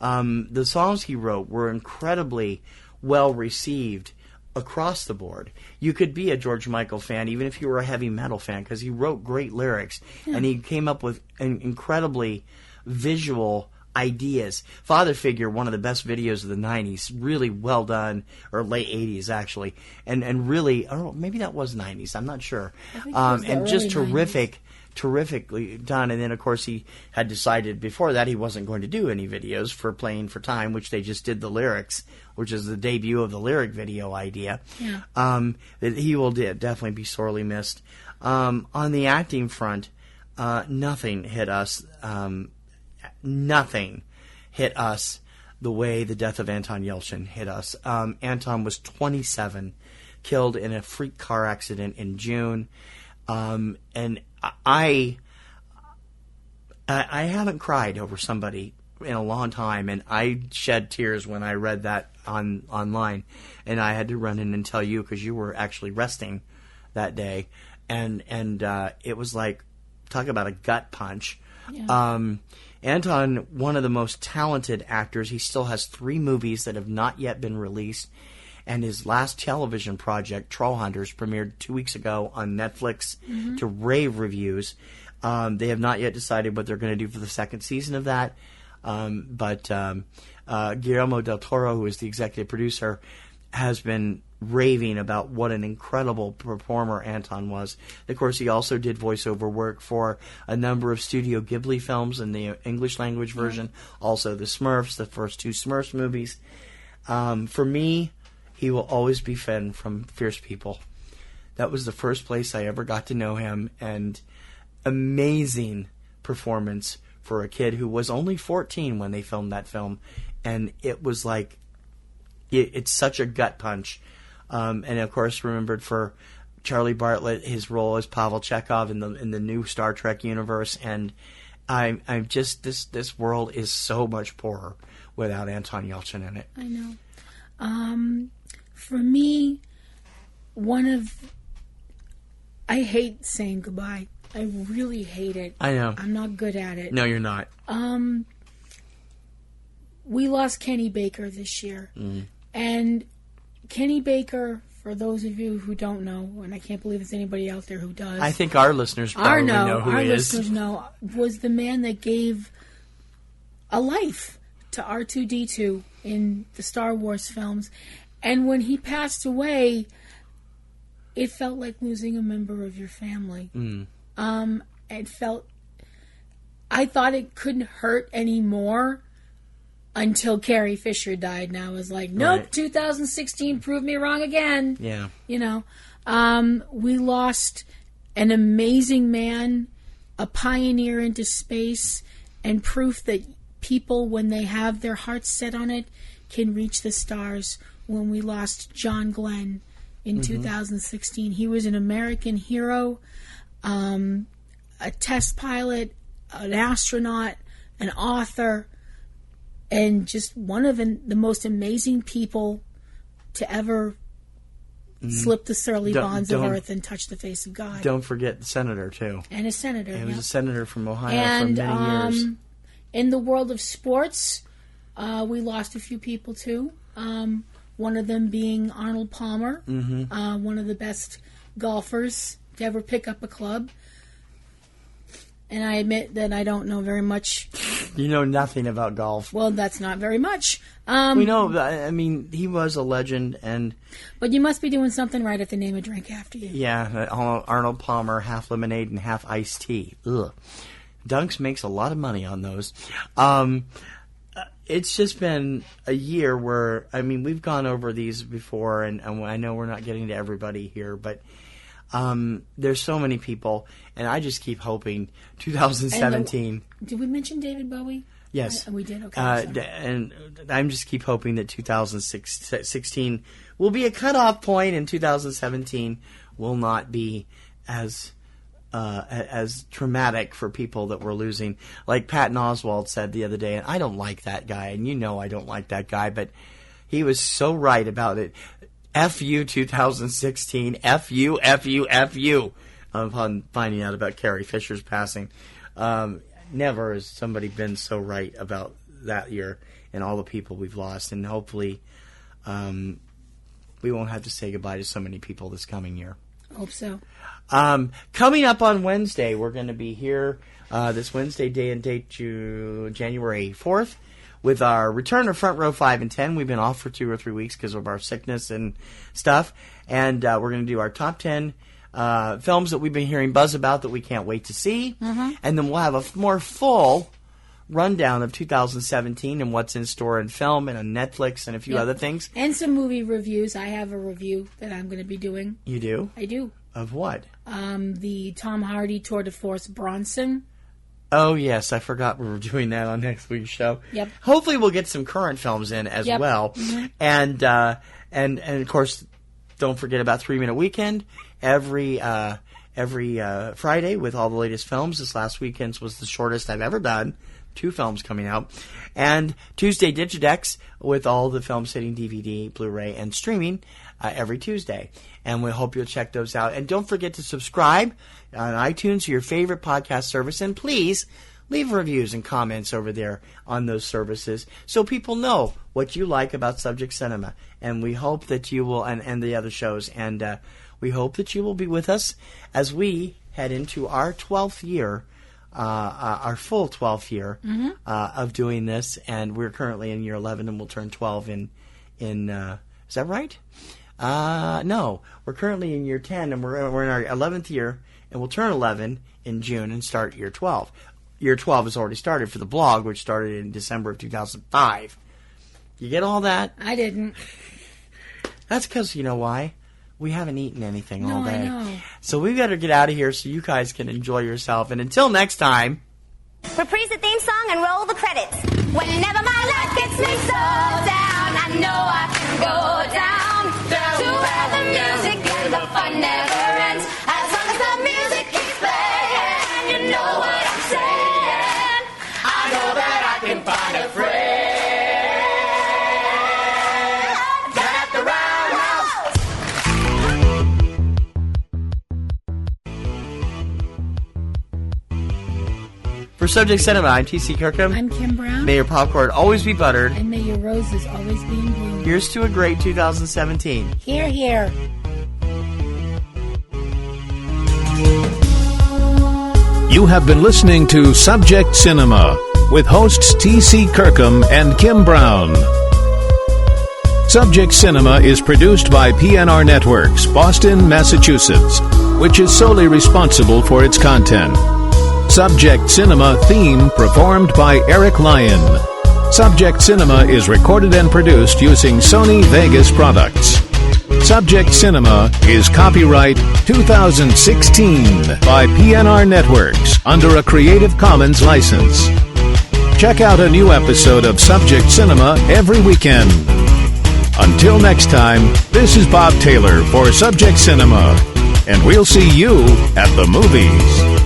The songs he wrote were incredibly well received across the board. You could be a George Michael fan even if you were a heavy metal fan, because he wrote great lyrics and he came up with incredibly visual ideas. Father Figure, one of the best videos of the 90s, really well done, or late 80s actually, and really, maybe that was 90s, I'm not sure, and just terrifically done. And then of course he had decided before that he wasn't going to do any videos for Playing for Time, which they just did the lyrics, which is the debut of the lyric video idea. That he will definitely be sorely missed. On the acting front, nothing hit us the way the death of Anton Yelchin hit us. Anton was 27, killed in a freak car accident in June, and I haven't cried over somebody in a long time, and I shed tears when I read that online, and I had to run in and tell you because you were actually resting that day, and it was like, talk about a gut punch. Anton, one of the most talented actors. He still has 3 movies that have not yet been released, And his last television project, Troll Hunters, premiered 2 weeks ago on Netflix to rave reviews. They have not yet decided what they're going to do for the second season of that. But Guillermo del Toro, who is the executive producer, has been raving about what an incredible performer Anton was. Of course, he also did voiceover work for a number of Studio Ghibli films in the English language version. Also the Smurfs, the first 2 Smurfs movies. For me, he will always be Finn from Fierce People. That was the first place I ever got to know him, and amazing performance for a kid who was only 14 when they filmed that film. And it was like, it's such a gut punch. And of course, remembered for Charlie Bartlett, his role as Pavel Chekhov in the new Star Trek universe. And I'm just, this world is so much poorer without Anton Yelchin in it. I know. For me, I hate saying goodbye. I really hate it. I know. I'm not good at it. No, you're not. We lost Kenny Baker this year. And Kenny Baker, for those of you who don't know, and I can't believe there's anybody out there who does. I think our listeners probably know who he is. Our listeners know, was the man that gave a life to R2-D2 in the Star Wars films. And when he passed away, it felt like losing a member of your family. I thought it couldn't hurt anymore until Carrie Fisher died, and I was like, nope, right. 2016 proved me wrong again. Yeah. You know, we lost an amazing man, a pioneer into space, and proof that people, when they have their hearts set on it, can reach the stars. When we lost John Glenn in 2016, he was an American hero, a test pilot, an astronaut, an author, and just one of the most amazing people to ever slip the surly bonds of Earth and touch the face of God. Don't forget the senator, too. And a senator, He was a senator from Ohio and, for many years. In the world of sports, we lost a few people, too. One of them being Arnold Palmer, one of the best golfers to ever pick up a club. And I admit that I don't know very much. You know nothing about golf. Well, that's not very much. We know, I mean, he was a legend. But you must be doing something right if they name a drink after you. Yeah, Arnold Palmer, half lemonade and half iced tea. Ugh. Dunks makes a lot of money on those. It's just been a year where, I mean, we've gone over these before, and I know we're not getting to everybody here, but there's so many people, and I just keep hoping 2017. Did we mention David Bowie? Yes. We did? Okay. And I just keep hoping that 2016 will be a cutoff point, and 2017 will not be as traumatic for people that we're losing. Like Patton Oswalt said the other day, and I don't like that guy, and you know I don't like that guy, but he was so right about it. F you 2016, F you, F you, F you, upon finding out about Carrie Fisher's passing. Never has somebody been so right about that year and all the people we've lost, and hopefully we won't have to say goodbye to so many people this coming year. Hope so. Coming up on Wednesday, we're going to be here this Wednesday, day and date, January 4th, with our return of Front Row 5 and 10. We've been off for 2 or 3 weeks because of our sickness and stuff. And we're going to do our top 10 films that we've been hearing buzz about that we can't wait to see. And then we'll have a more full rundown of 2017 and what's in store in film and on Netflix and a few other things. And some movie reviews. I have a review that I'm going to be doing. You do? I do. Of what? The Tom Hardy Tour de Force Bronson. Oh, yes. I forgot we were doing that on next week's show. Yep. Hopefully we'll get some current films in as well. And of course, don't forget about 3 Minute Weekend every Friday with all the latest films. This last weekend's was the shortest I've ever done. 2 films coming out. And Tuesday Digidex with all the films hitting DVD, Blu-ray, and streaming every Tuesday. And we hope you'll check those out. And don't forget to subscribe on iTunes or your favorite podcast service. And please leave reviews and comments over there on those services so people know what you like about Subject Cinema. And we hope that you will, and the other shows, and we hope that you will be with us as we head into our 12th year, our full 12th year of doing this. And we're currently in year 11, and we'll turn 12 in is that right? No, we're currently in year 10, and we're in our 11th year, and we'll turn 11 in June and start year 12. Year 12 has already started for the blog, which started in December of 2005. You get all that? I didn't. That's because, you know why? We haven't eaten anything all day. I know. So we've got to get out of here so you guys can enjoy yourself. And until next time... Reprise the theme song and roll the credits. Whenever my life gets me so down, I know I can go down to where the music and the fun never ends. As long as the music keeps playing, you know what I'm saying. I know that I can find a friend. For Subject Cinema, I'm T.C. Kirkham. I'm Kim Brown. May your popcorn always be buttered. And may your roses always be in bloom. Here's to a great 2017. Hear, hear. You have been listening to Subject Cinema with hosts T.C. Kirkham and Kim Brown. Subject Cinema is produced by PNRNetworks, Boston, Massachusetts, which is solely responsible for its content. Subject Cinema theme performed by Eric Lyon. Subject Cinema is recorded and produced using Sony Vegas products. Subject Cinema is copyright 2016 by PNRNetworks under a Creative Commons license. Check out a new episode of Subject Cinema every weekend. Until next time, this is Bob Taylor for Subject Cinema, and we'll see you at the movies.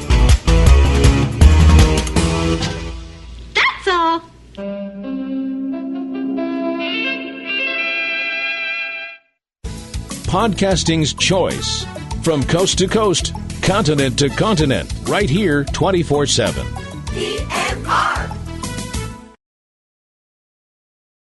Podcasting's choice. From coast to coast, continent to continent, right here 24/7.